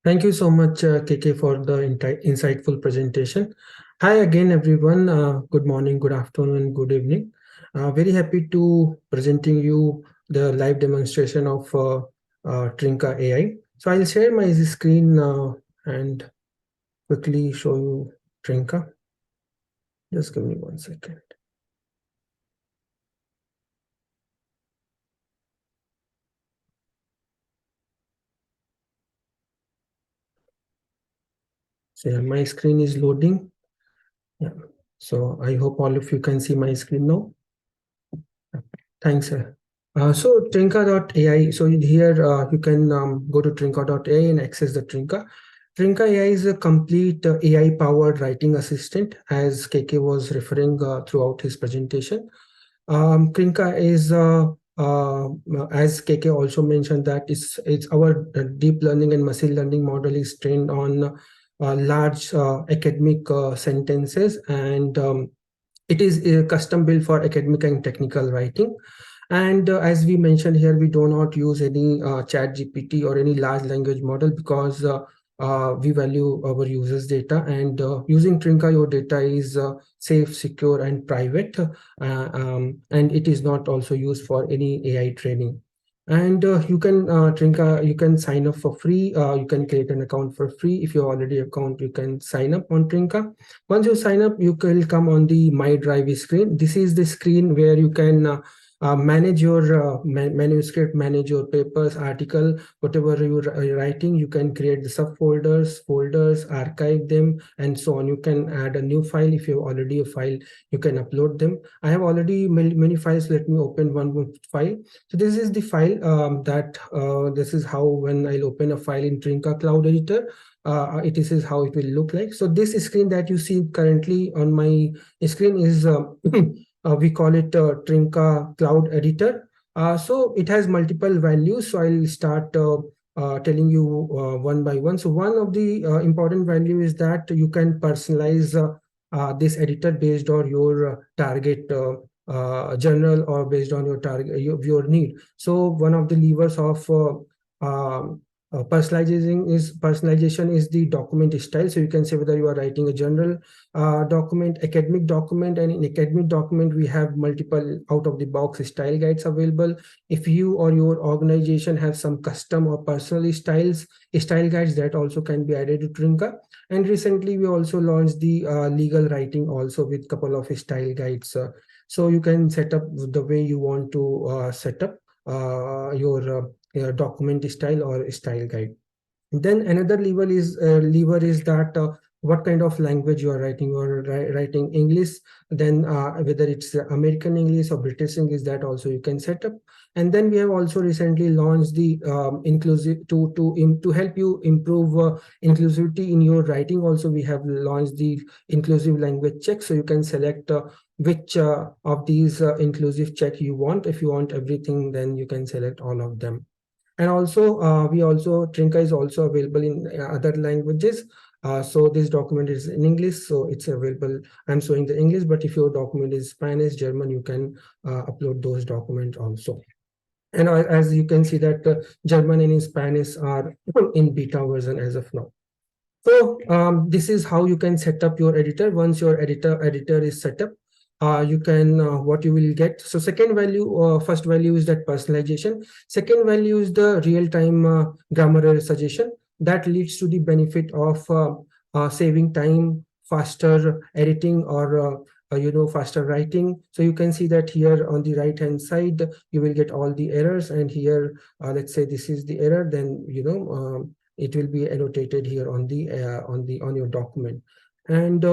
Thank you so much, KK, for the insightful presentation. Hi again, everyone. Good morning, good afternoon, good evening. Very happy to presenting you the live demonstration of Trinka AI. So I'll share my screen and quickly show you Trinka. Just give me 1 second. So yeah, my screen is loading. Yeah. So I hope all of you can see my screen now. Thanks, sir. So Trinka.ai. So here you can go to Trinka.ai and access the Trinka. Trinka AI is a complete AI-powered writing assistant, as KK was referring throughout his presentation. Trinka is, as KK also mentioned, that it's our deep learning and machine learning model is trained on large academic sentences, and it is custom built for academic and technical writing. And as we mentioned here, we do not use any chat GPT or any large language model because we value our users' data, and using Trinka, your data is safe, secure, and private, and it is not also used for any AI training. And you can Trinka, you can sign up for free. You can create an account for free. If you already account, you can sign up on Trinka. Once you sign up, you will come on the My Drive screen. This is the screen where you can manage your manuscript, manage your papers, article, whatever you're writing. You can create the subfolders, folders, archive them, and so on. You can add a new file. If you have already a file, you can upload them. I have already many files. Let me open one more file. So this is the file this is how, when I'll open a file in Trinka Cloud Editor, it is how it will look like. So this screen that you see currently on my screen is we call it Trinka Cloud Editor. So it has multiple values. So I'll start telling you one by one. So one of the important value is that you can personalize this editor based on your target journal, or based on your target, your need. So one of the levers of personalization is the document style. So you can say whether you are writing a general document, academic document, and in academic document we have multiple out of the box style guides available. If you or your organization have some custom or personal style guides, that also can be added to Trinka. And recently we also launched the legal writing also with couple of style guides. So you can set up the way you want to set up your document style or style guide. Then another lever is that what kind of language you are writing. You are writing English, then whether it's American English or British English, that also you can set up. And then we have also recently launched the inclusive to help you improve inclusivity in your writing. Also, we have launched the inclusive language check, so you can select which of these inclusive check you want. If you want everything, then you can select all of them. And also, Trinka is also available in other languages. So this document is in English, so it's available. I'm showing the English, but if your document is Spanish, German, you can upload those documents also. And as you can see that German and Spanish are in beta version as of now. So this is how you can set up your editor. Once your editor is set up, you can what you will get. So second value, first value is that personalization. Second value is the real-time grammar error suggestion that leads to the benefit of saving time, faster editing, or faster writing. So you can see that here on the right hand side you will get all the errors, and here let's say this is the error, then it will be annotated here on the on your document. And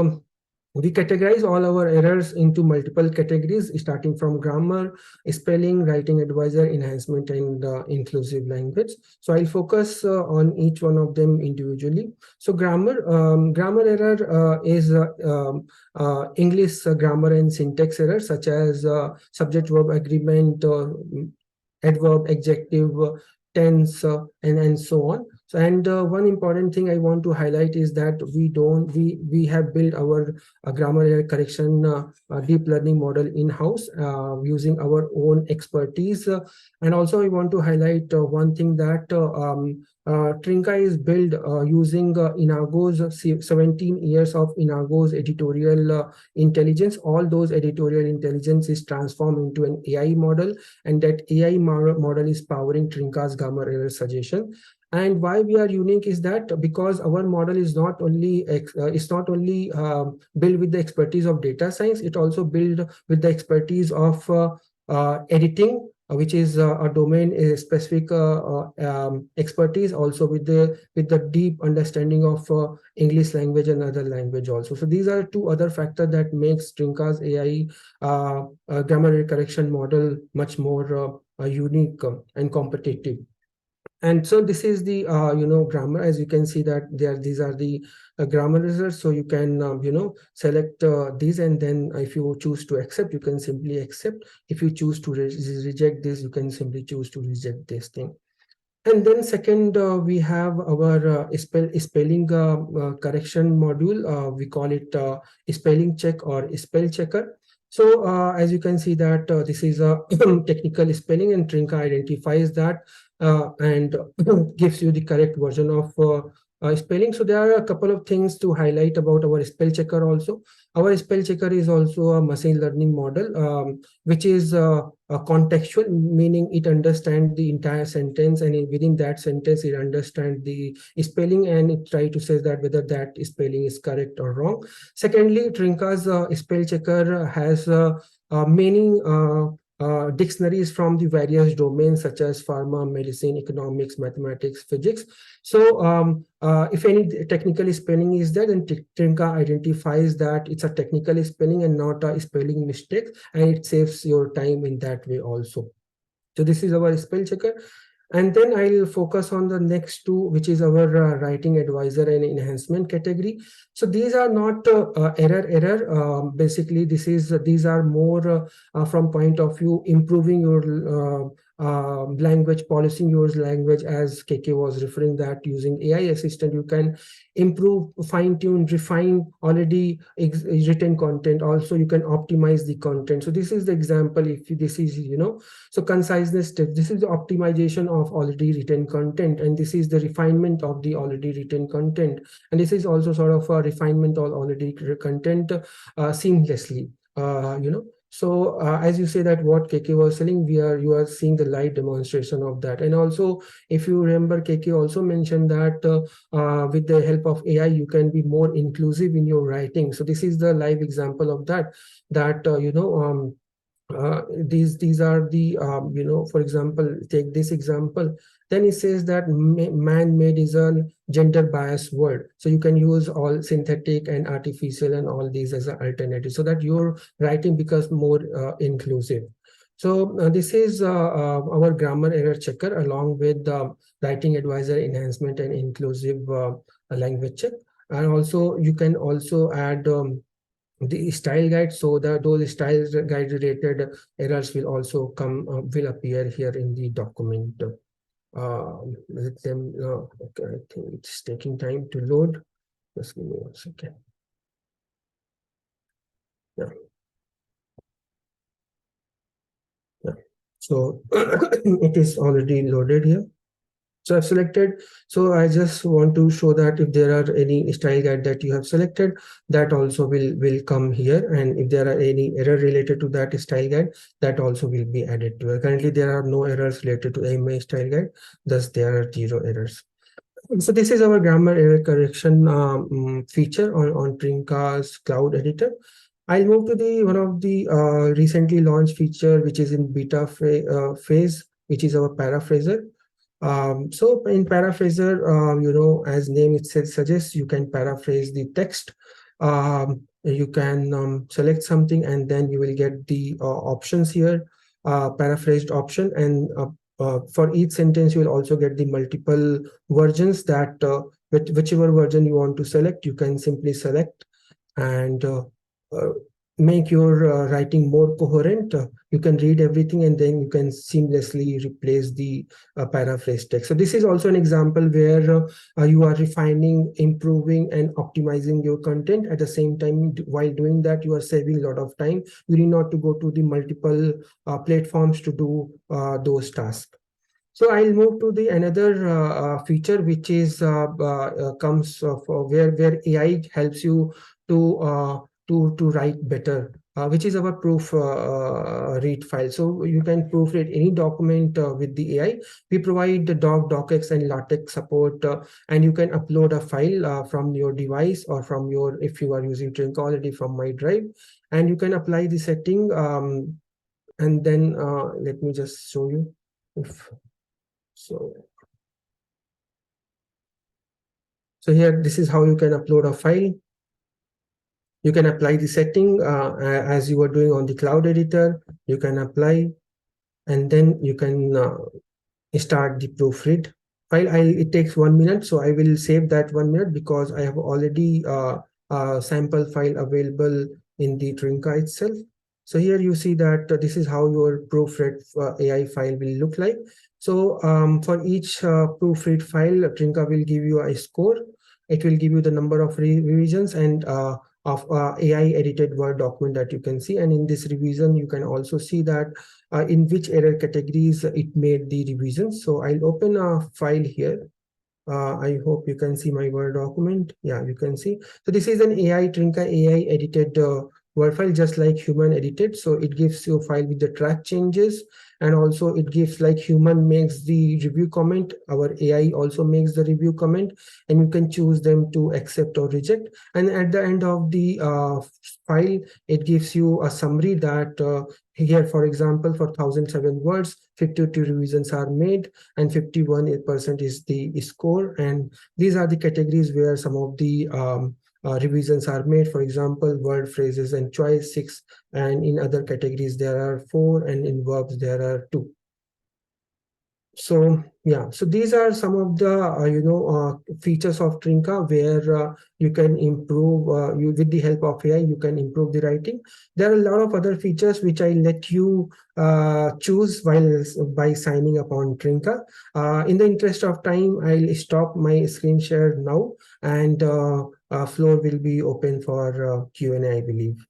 we categorize all our errors into multiple categories, starting from grammar, spelling, writing advisor, enhancement, and inclusive language. So I'll focus on each one of them individually. So grammar error is English grammar and syntax error, such as subject-verb agreement, adverb, adjective, tense, and so on. So, and one important thing I want to highlight is that we have built our grammar error correction deep learning model in-house using our own expertise. And also I want to highlight one thing that Trinka is built using Inago's 17 years of Inago's editorial intelligence. All those editorial intelligence is transformed into an AI model, and that AI model is powering Trinka's grammar error suggestion. And why we are unique is that because our model is not only built with the expertise of data science, it also built with the expertise of editing, which is a domain specific expertise, also with the deep understanding of English language and other language also. So these are two other factors that makes Trinka's AI grammar correction model much more unique and competitive. And so this is the grammar. As you can see that these are the grammar results. So you can select these, and then if you choose to accept, you can simply accept. If you choose to reject this, you can simply choose to reject this thing. And then second, we have our spelling correction module. We call it spelling check or spell checker. So as you can see that this is a technical spelling, and Trinka identifies that and gives you the correct version of spelling. So there are a couple of things to highlight about our spell checker also. Our spell checker is also a machine learning model, which is contextual, meaning it understands the entire sentence, and within that sentence it understands the spelling, and it tries to say that whether that spelling is correct or wrong. Secondly, Trinka's spell checker has many dictionaries from the various domains such as pharma, medicine, economics, mathematics, physics. So if any technical spelling is there, then Trinka identifies that it's a technical spelling and not a spelling mistake, and it saves your time in that way also. So this is our spell checker. And then I'll focus on the next two, which is our writing advisor and enhancement category. So these are not error. Basically, these are more from point of view improving your language, polishing your language, as KK was referring that using AI assistant, you can improve, fine tune, refine already written content. Also, you can optimize the content. So this is the example. If this is, so conciseness steps, this is the optimization of already written content, and this is the refinement of the already written content, and this is also sort of a refinement of already content seamlessly. So as you say that what KK was saying, you are seeing the live demonstration of that. And also, if you remember, KK also mentioned that with the help of AI, you can be more inclusive in your writing. So this is the live example of that. These are the for example, take this example. Then it says that man-made is a gender biased word, so you can use all synthetic and artificial and all these as an alternative, so that your writing becomes more inclusive. So this is our grammar error checker, along with writing advisor, enhancement, and inclusive language check. And also you can also add the style guide, so that those style guide related errors will also will appear here in the document. Let them okay, I think it's taking time to load. Just give me 1 second. Yeah. So it is already loaded here. So I've selected, so I just want to show that if there are any style guide that you have selected, that also will come here. And if there are any error related to that style guide, that also will be added to it. Currently, there are no errors related to AMA style guide, thus there are 0 errors. So this is our grammar error correction feature on Trinka's cloud editor. I'll move to the one of the recently launched feature, which is in beta phase, which is our paraphraser. So in paraphraser, as name itself suggests, you can paraphrase the text. You can select something and then you will get the options here, paraphrased option. And for each sentence, you will also get the multiple versions that whichever version you want to select, you can simply select and uh, make your writing more coherent. You can read everything and then you can seamlessly replace the paraphrase text. So this is also an example where you are refining, improving, and optimizing your content. At the same time, while doing that, you are saving a lot of time. You need not to go to the multiple platforms to do those tasks. So I'll move to the another feature, which is comes for where AI helps you to to write better, which is our proof read file. So you can proofread any document with the AI. We provide the docx, and LaTeX support, and you can upload a file from your device or from your, if you are using Trinka already, from my drive, and you can apply the setting. And then let me just show you. If so, so here, this is how you can upload a file. You can apply the setting as you were doing on the cloud editor. You can apply, and then you can start the proofread file. It takes 1 minute, so I will save that 1 minute because I have already a sample file available in the Trinka itself. So here you see that this is how your proofread AI file will look like. So for each proofread file, Trinka will give you a score. It will give you the number of revisions and of AI edited Word document that you can see. And in this revision, you can also see that in which error categories it made the revisions. So I'll open a file here. I hope you can see my Word document. Yeah, you can see. So this is an Trinka AI edited Word file, just like human edited. So it gives you a file with the track changes, and also it gives like human makes the review comment. Our AI also makes the review comment, and you can choose them to accept or reject. And at the end of the file, it gives you a summary that here, for example, for 1007 words, 52 revisions are made, and 51% is the score. And these are the categories where some of the revisions are made. For example, word, phrases, and choice 6, and in other categories there are 4, and in verbs there are 2. So yeah, so these are some of the features of Trinka where you can improve you with the help of AI. You can improve the writing. There are a lot of other features which I let you choose while by signing up on Trinka. In the interest of time, I'll stop my screen share now, and floor will be open for Q&A, I believe.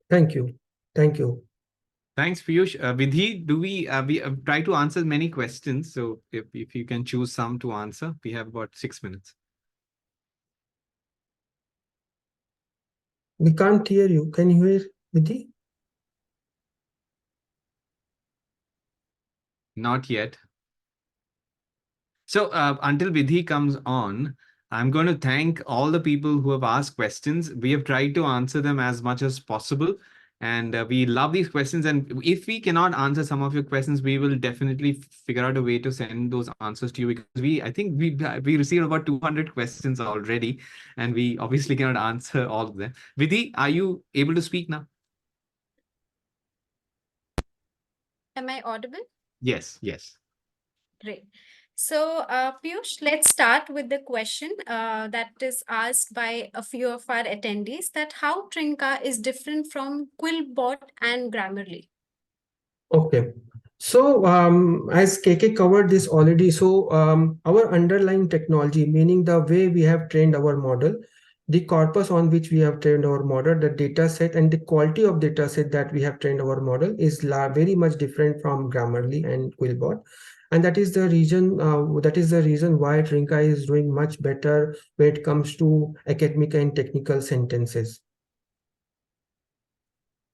Thank you. Thank you. Thanks, Piyush. Vidhi, do we try to answer many questions? So if you can choose some to answer, we have about 6 minutes. We can't hear you. Can you hear Vidhi? Not yet. So until Vidhi comes on, I'm going to thank all the people who have asked questions. We have tried to answer them as much as possible. And we love these questions. And if we cannot answer some of your questions, we will definitely figure out a way to send those answers to you, because I think we received about 200 questions already, and we obviously cannot answer all of them. Vidhi, are you able to speak now? Am I audible? Yes, yes. Great. So, Piyush, let's start with the question that is asked by a few of our attendees, that how Trinka is different from Quillbot and Grammarly. Okay. So as KK covered this already, so our underlying technology, meaning the way we have trained our model, the corpus on which we have trained our model, the data set, and the quality of data set that we have trained our model is very much different from Grammarly and Quillbot. and that is the reason why Trinka is doing much better when it comes to academic and technical sentences.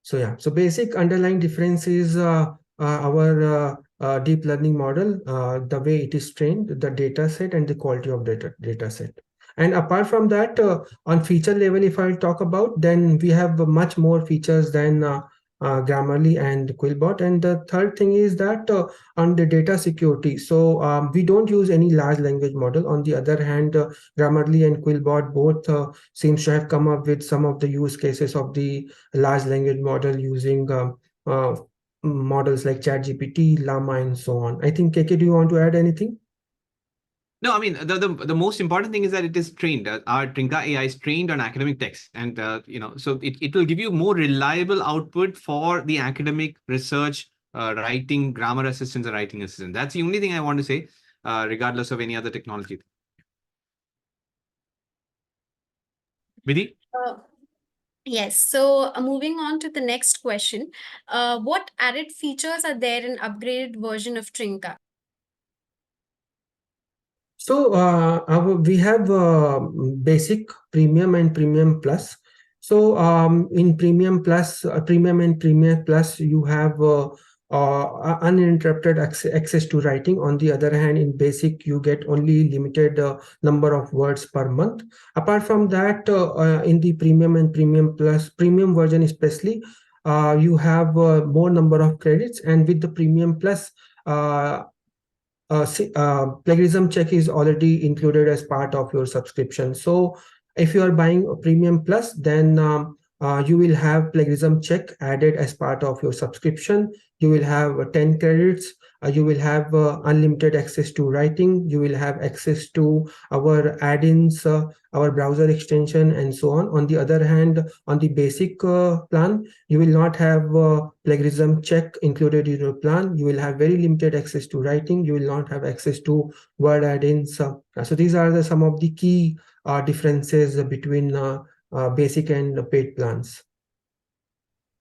So yeah, so basic underlying difference is our deep learning model, the way it is trained, the data set, and the quality of data set. And apart from that, on feature level, if I'll talk about, then we have much more features than Grammarly and Quillbot. And the third thing is that on the data security, so we don't use any large language model. On the other hand, Grammarly and Quillbot both seems to have come up with some of the use cases of the large language model using models like ChatGPT, Llama, and so on. I think, KK, do you want to add anything? No, I mean, the most important thing is that it is trained. Our Trinka AI is trained on academic text. And, so it will give you more reliable output for the academic research, writing, grammar assistance, and writing assistant. That's the only thing I want to say, regardless of any other technology. Vidhi? Yes. So moving on to the next question, what added features are there in upgraded version of Trinka? So we have basic, premium, and premium plus. So in premium and premium plus, you have uninterrupted access to writing. On the other hand, in basic, you get only limited number of words per month. Apart from that, in the premium and premium plus, premium version especially, you have more number of credits, and with the premium plus, plagiarism check is already included as part of your subscription. So if you are buying a premium plus, then you will have plagiarism check added as part of your subscription. You will have 10 credits. You will have unlimited access to writing. You will have access to our add-ins, our browser extension, and so on. On the other hand, on the basic plan, you will not have plagiarism check included in your plan. You will have very limited access to writing. You will not have access to word add-ins. So these are some of the key differences between basic and paid plans.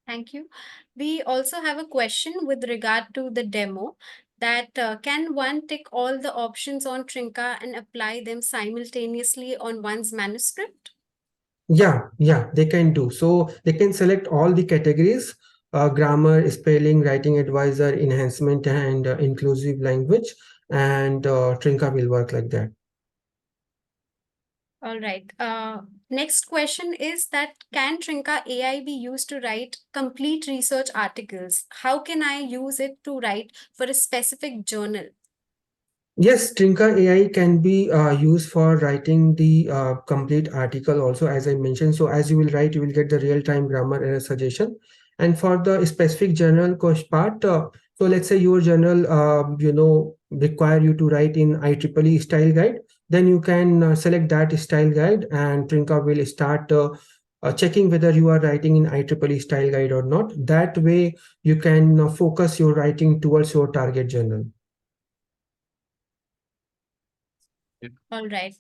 Thank you. We also have a question with regard to the demo that can one tick all the options on Trinka and apply them simultaneously on one's manuscript? Yeah, they can do. So they can select all the categories, grammar, spelling, writing advisor, enhancement, and inclusive language. And Trinka will work like that. All right. Next question is that can Trinka AI be used to write complete research articles? How can I use it to write for a specific journal? Yes, Trinka AI can be used for writing the complete article also, as I mentioned. So as you will write, you will get the real-time grammar error suggestion. And for the specific journal part, so let's say your journal, require you to write in IEEE style guide, then you can select that style guide, and Trinka will start checking whether you are writing in IEEE style guide or not. That way, you can focus your writing towards your target journal. All right.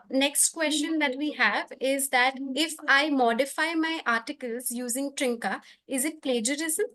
Next question that we have is that if I modify my articles using Trinka, is it plagiarism?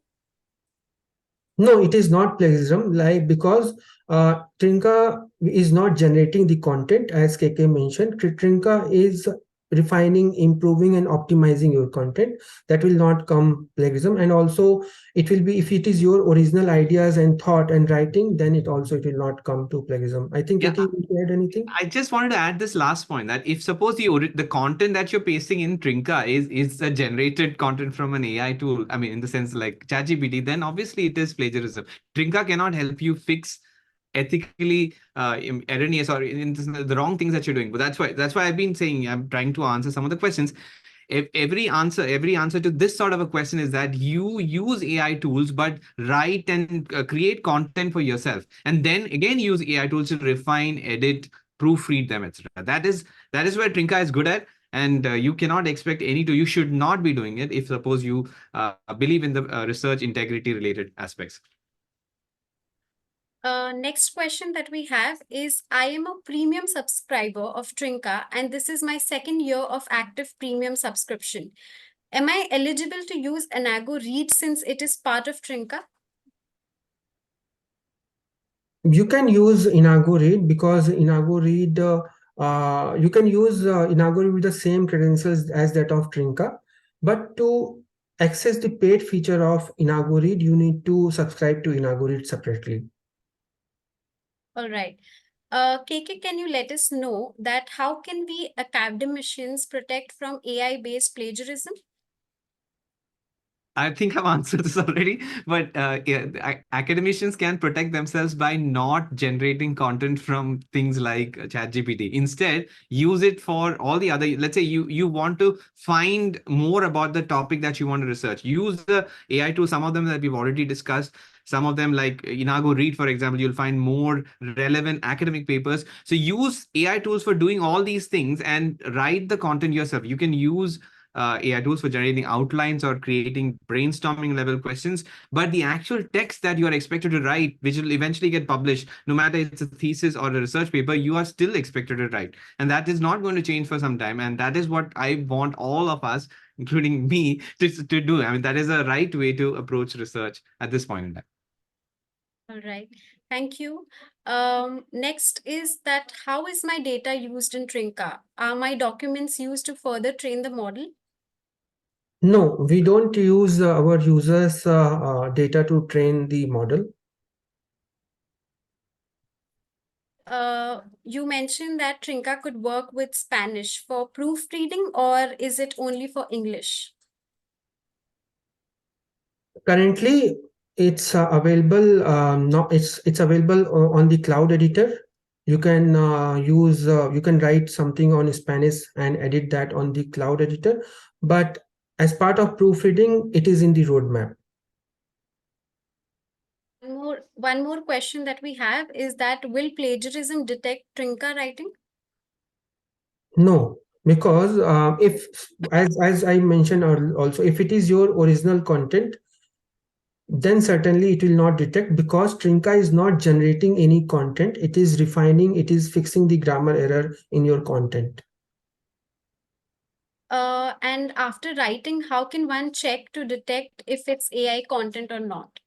No, it is not plagiarism, like because Trinka is not generating the content as KK mentioned. Trinka is refining, improving, and optimizing your content. That will not come plagiarism. And also, it will be, if it is your original ideas and thought and writing, then it will not come to plagiarism. I think, KK, you can add anything? I just wanted to add this last point, that if suppose the content that you're pasting in Trinka is a generated content from an AI tool, I mean, in the sense like ChatGPT, then obviously it is plagiarism. Trinka cannot help you fix ethically erroneous or in the wrong things that you're doing. But that's why I've been saying, I'm trying to answer some of the questions. If every answer to this sort of a question is that you use AI tools, but write and create content for yourself, and then again use AI tools to refine, edit, proofread them, etc. That is where Trinka is good at. And you cannot expect you should not be doing it if suppose you believe in the research integrity related aspects. Next question that we have is, I am a premium subscriber of Trinka and this is my second year of active premium subscription. Am I eligible to use Anago Read since it is part of Trinka? You can use Inago Read, because Inago Read, you can use Inago Read with the same credentials as that of Trinka. But to access the paid feature of Inago Read, you need to subscribe to Inago Read separately. All right. KK, can you let us know that how can we academicians protect from AI-based plagiarism? I think I've answered this already, but yeah, academicians can protect themselves by not generating content from things like ChatGPT. Instead, use it for all the other. Let's say you want to find more about the topic that you want to research. Use the AI tool. Some of them that we've already discussed. Some of them, like Inago Read, for example, you'll find more relevant academic papers. So use AI tools for doing all these things and write the content yourself. You can use AI tools for generating outlines or creating brainstorming level questions. But the actual text that you are expected to write, which will eventually get published, no matter it's a thesis or a research paper, you are still expected to write. And that is not going to change for some time. And that is what I want all of us, including me, to do. I mean, that is a right way to approach research at this point in time. All right. Thank you. Next is that how is my data used in Trinka? Are my documents used to further train the model? No, we don't use our users' data to train the model. You mentioned that Trinka could work with Spanish for proofreading, or is it only for English? Currently, it's available. No, it's available on the cloud editor. You can you can write something on Spanish and edit that on the cloud editor. But as part of proofreading, it is in the roadmap. One more question that we have is that will plagiarism detect Trinka writing? No, because if, as I mentioned also, if it is your original content, then certainly it will not detect, because Trinka is not generating any content. It is refining, it is fixing the grammar error in your content. And after writing, how can one check to detect if it's AI content or not?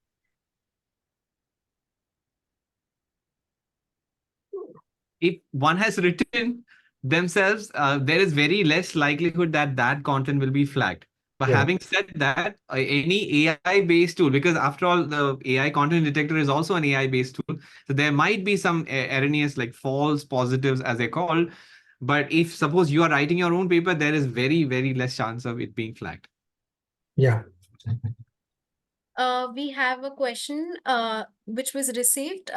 If one has written themselves, there is very less likelihood that that content will be flagged. But Yeah. having said that, any AI based tool, because after all, the AI content detector is also an AI based tool. So there might be some erroneous, like false positives, as they call. But if suppose you are writing your own paper, there is very, very less chance of it being flagged. Yeah. We have a question which was received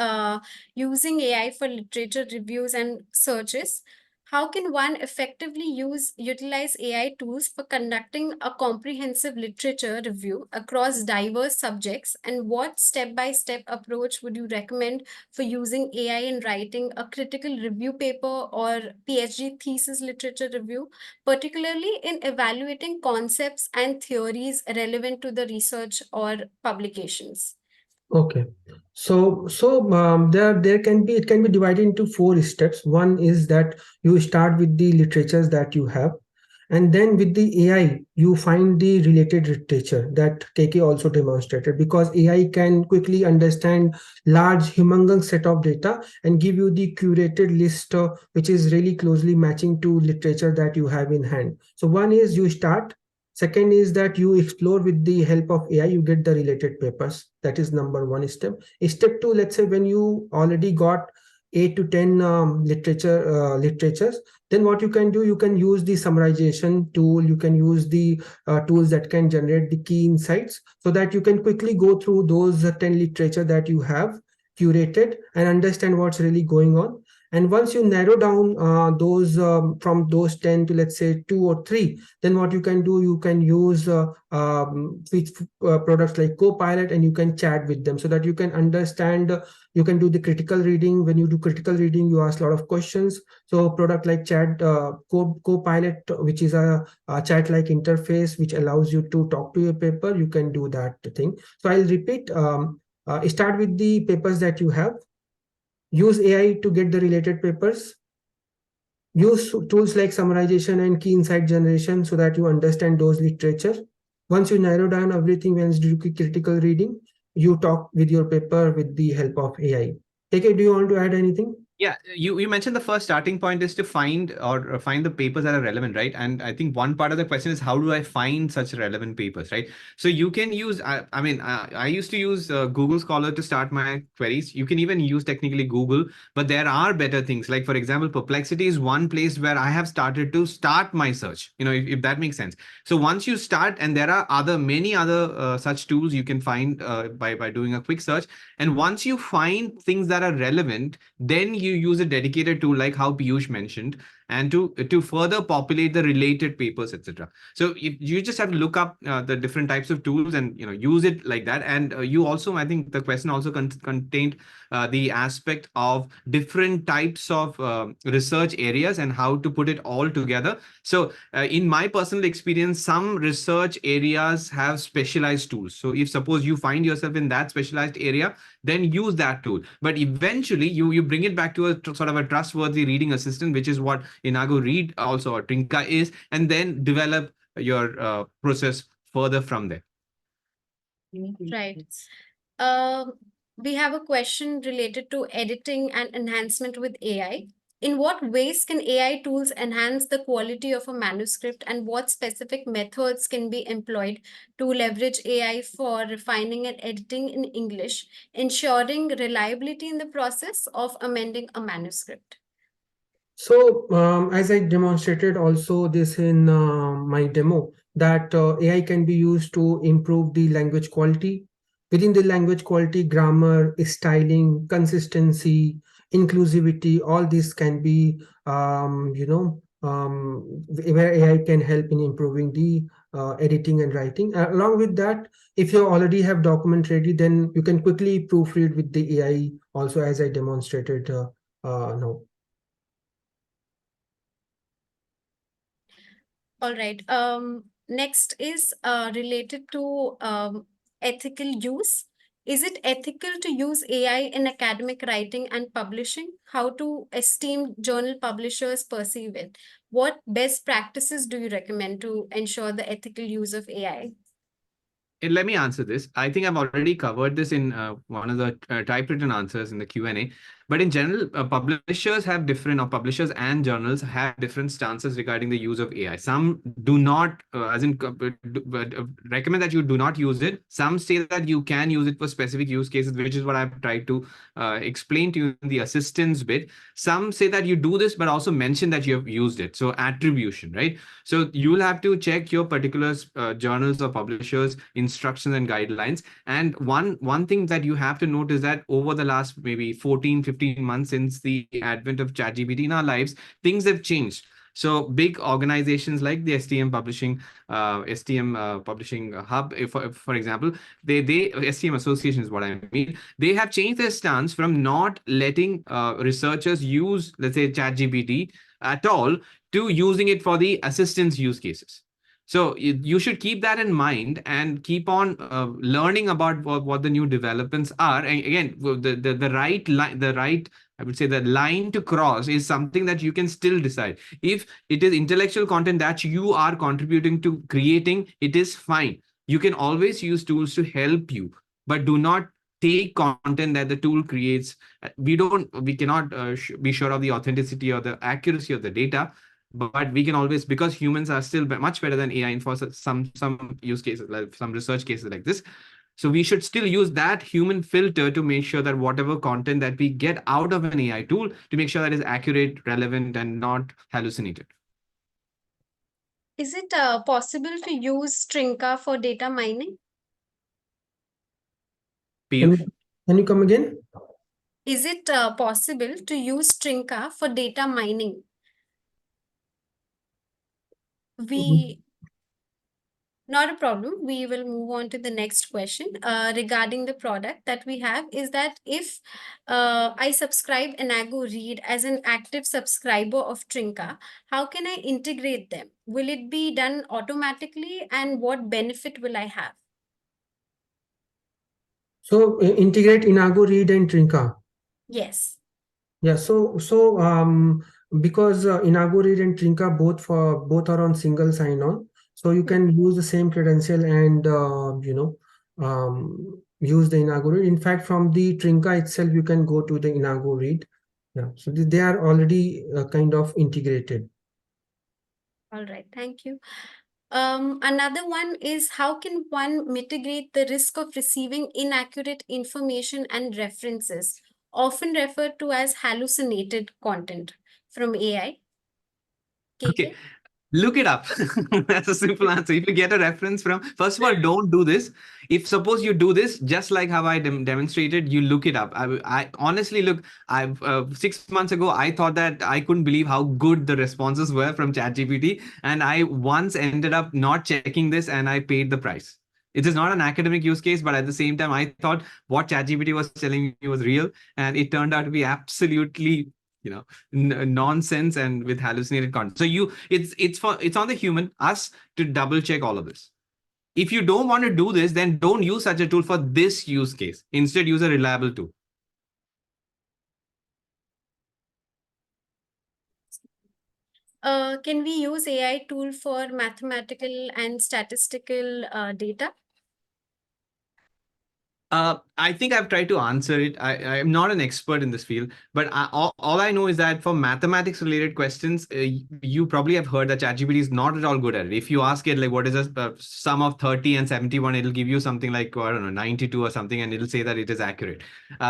using AI for literature reviews and searches. How can one effectively utilize AI tools for conducting a comprehensive literature review across diverse subjects? And what step-by-step approach would you recommend for using AI in writing a critical review paper or PhD thesis literature review, particularly in evaluating concepts and theories relevant to the research or publications? Okay. There can be, it can be divided into 4 steps. One is that you start with the literatures that you have, and then with the AI you find the related literature that KK also demonstrated, because AI can quickly understand large humongous set of data and give you the curated list which is really closely matching to literature that you have in hand. So one is you start. Second is that you explore with the help of AI, you get the related papers. That is number one step. Step two, let's say when you already got 8 to 10 literatures, then what you can do, you can use the summarization tool, you can use the tools that can generate the key insights, so that you can quickly go through those 10 literature that you have curated and understand what's really going on. And once you narrow down those from those 10 to, let's say, 2 or 3, then what you can do, you can use products like Copilot, and you can chat with them so that you can understand. You can do the critical reading. When you do critical reading, you ask a lot of questions. So product like Copilot, which is a chat-like interface which allows you to talk to your paper, you can do that thing. So I'll repeat. Start with the papers that you have. Use AI to get the related papers. Use tools like summarization and key insight generation so that you understand those literature. Once you narrow down everything, once you do critical reading, you talk with your paper with the help of AI. KK, do you want to add anything? Yeah, you mentioned the first starting point is to find or find the papers that are relevant, right? And I think one part of the question is how do I find such relevant papers, right? So you can use, I used to use Google Scholar to start my queries. You can even use technically Google, but there are better things. Like for example, Perplexity is one place where I have started to start my search. If that makes sense. So once you start, and there are many other such tools you can find by doing a quick search. And once you find things that are relevant, then you use a dedicated tool like how Piyush mentioned, and to further populate the related papers, etc. So you just have to look up the different types of tools and use it like that. And you also, I think the question also contained the aspect of different types of research areas and how to put it all together. So in my personal experience, some research areas have specialized tools. So if suppose you find yourself in that specialized area, then use that tool. But eventually you bring it back to a sort of a trustworthy reading assistant, which is what Inago Read also, or Trinka is, and then develop your process further from there. Right. Um, we have a question related to editing and enhancement with AI. In what ways can AI tools enhance the quality of a manuscript, and what specific methods can be employed to leverage AI for refining and editing in English, ensuring reliability in the process of amending a manuscript? So, as I demonstrated also this in my demo, that AI can be used to improve the language quality. Within the language quality, grammar, styling, consistency, inclusivity, all this can be, where AI can help in improving the editing and writing. Along with that, if you already have document ready, then you can quickly proofread with the AI also, as I demonstrated now. All right. Next is related to ethical use. Is it ethical to use AI in academic writing and publishing? How do esteemed journal publishers perceive it? What best practices do you recommend to ensure the ethical use of AI? Let me answer this. I think I've already covered this in one of the typewritten answers in the Q&A. But in general, publishers have different, or publishers and journals have different stances regarding the use of AI. Some do not, recommend that you do not use it. Some say that you can use it for specific use cases, which is what I've tried to explain to you in the assistance bit. Some say that you do this, but also mention that you have used it. So attribution, right? So you will have to check your particular journals or publishers' instructions and guidelines. And one thing that you have to note is that over the last maybe 14-15 months since the advent of ChatGPT in our lives, things have changed. So big organizations like the STM Publishing Hub, for example, they STM Association is what I mean. They have changed their stance from not letting researchers use, let's say, ChatGPT at all, to using it for the assistance use cases. So you should keep that in mind and keep on learning about what the new developments are. And again, the right line, I would say the line to cross is something that you can still decide. If it is intellectual content that you are contributing to creating, it is fine. You can always use tools to help you, but do not take content that the tool creates. We cannot be sure of the authenticity or the accuracy of the data, but we can always, because humans are still much better than AI for some use cases, like some research cases like this. So we should still use that human filter to make sure that whatever content that we get out of an AI tool, to make sure that is accurate, relevant, and not hallucinated. Is it possible to use Trinka for data mining? Piyush? Can you come again? Is it possible to use Trinka for data mining? We Not a problem. We will move on to the next question regarding the product that we have. Is that if I subscribe Enago Read as an active subscriber of Trinka, how can I integrate them? Will it be done automatically, and what benefit will I have? So integrate Inago, Read, and Trinka. Yes. Yeah. Because Inago, Read, and Trinka both are on single sign-on, so you can use the same credential and use the Inago read. In fact, from the Trinka itself, you can go to the Inago read. Yeah, so they are already kind of integrated. All right, thank you. Another one is, how can one mitigate the risk of receiving inaccurate information and references, often referred to as hallucinated content from AI? Okay, KK? look it up. That's a simple answer. If you get a reference from, first of all, don't do this. If suppose you do this, just like how I demonstrated, you look it up. I honestly look. I 6 months ago, I thought that I couldn't believe how good the responses were from ChatGPT, and I once ended up not checking this, and I paid the price. It is not an academic use case, but at the same time, I thought what ChatGPT was telling me was real, and it turned out to be absolutely, you know, nonsense and with hallucinated content. So it's on the human, us, to double check all of this. If you don't want to do this, then don't use such a tool for this use case. Instead, use a reliable tool. Can we use AI tool for mathematical and statistical data? I think I've tried to answer it. I am not an expert in this field, but all I know is that for mathematics related questions, you probably have heard that ChatGPT is not at all good at it. If you ask it, like, what is a sum of 30 and 71, it'll give you something like, I don't know, 92 or something, and it'll say that it is accurate.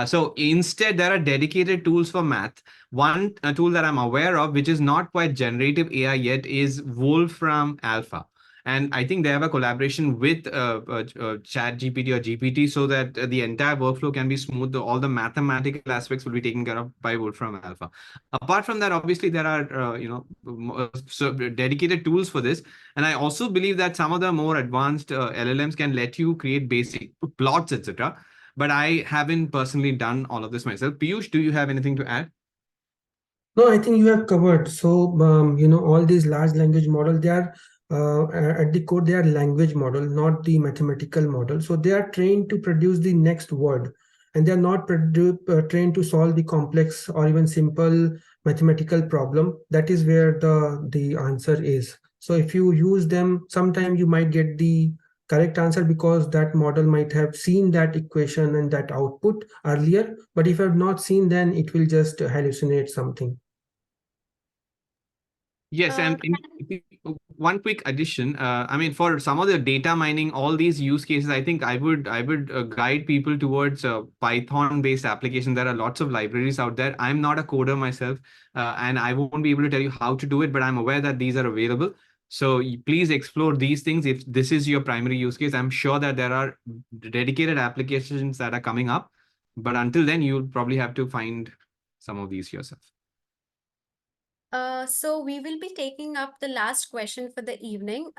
So instead, there are dedicated tools for math. One tool that I'm aware of, which is not quite generative AI yet, is Wolfram Alpha. And I think they have a collaboration with Chat GPT or GPT, so that the entire workflow can be smooth. All the mathematical aspects will be taken care of by Wolfram Alpha. Apart from that, obviously there are so dedicated tools for this. And I also believe that some of the more advanced LLMs can let you create basic plots, etc. But I haven't personally done all of this myself. Piyush, do you have anything to add? No, I think you have covered. So, all these large language models, they are at the core, they are language model, not the mathematical model. So they are trained to produce the next word, and they are not trained to solve the complex or even simple mathematical problem. That is where the answer is. So if you use them, sometimes you might get the correct answer because that model might have seen that equation and that output earlier. But if you have not seen, then it will just hallucinate something. Yes, Uh, and one quick addition. I mean, for some of the data mining, all these use cases, I think I would guide people towards Python-based application. There are lots of libraries out there. I'm not a coder myself, and I won't be able to tell you how to do it, but I'm aware that these are available. So please explore these things if this is your primary use case. I'm sure that there are dedicated applications that are coming up, but until then, you'll probably have to find some of these yourself. So we will be taking up the last question for the evening.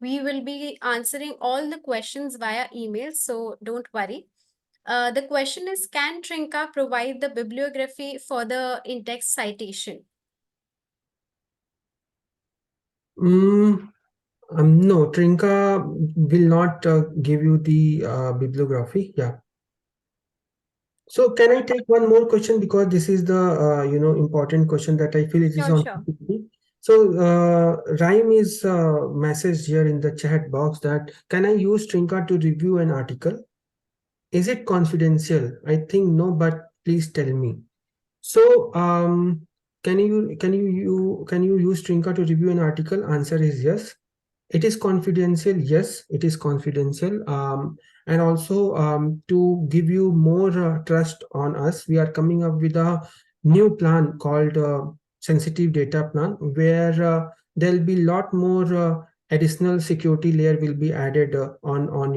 We will be answering all the questions via email, so don't worry. The question is, can Trinka provide the bibliography for the in-text citation? No, Trinka will not give you the bibliography. Yeah. So can I take one more question, because this is the important question that I feel it is Sure, on. sure. So Rhyme is message here in the chat box that, can I use Trinka to review an article? Is it confidential? I think no, but please tell me. So can you use Trinka to review an article? Answer is yes. It is confidential. Yes, it is confidential. And also, to give you more trust on us, we are coming up with a new plan called sensitive data plan, where there'll be a lot more additional security layer will be added on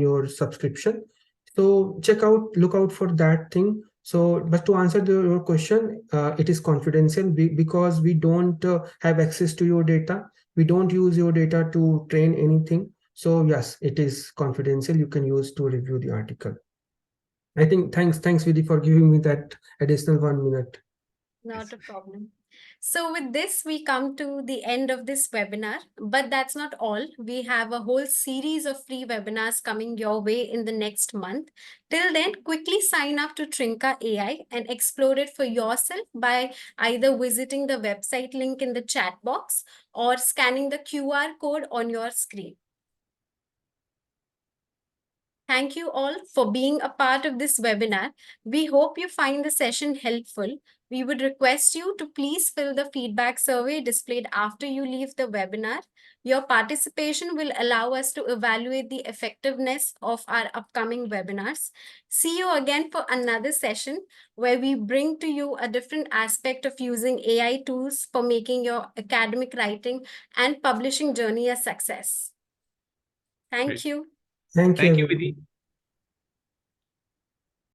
your subscription. So look out for that thing. So, but to answer your question, it is confidential because we don't have access to your data. We don't use your data to train anything. So yes, it is confidential. You can use to review the article. I think thanks Vidhi for giving me that additional 1 minute. Not a problem. So with this, we come to the end of this webinar, but that's not all. We have a whole series of free webinars coming your way in the next month. Till then, quickly sign up to Trinka AI and explore it for yourself by either visiting the website link in the chat box or scanning the QR code on your screen. Thank you all for being a part of this webinar. We hope you find the session helpful. We would request you to please fill the feedback survey displayed after you leave the webinar. Your participation will allow us to evaluate the effectiveness of our upcoming webinars. See you again for another session where we bring to you a different aspect of using AI tools for making your academic writing and publishing journey a success. Thank Great. you. Thank you, Thank you, everyone. Vidhi.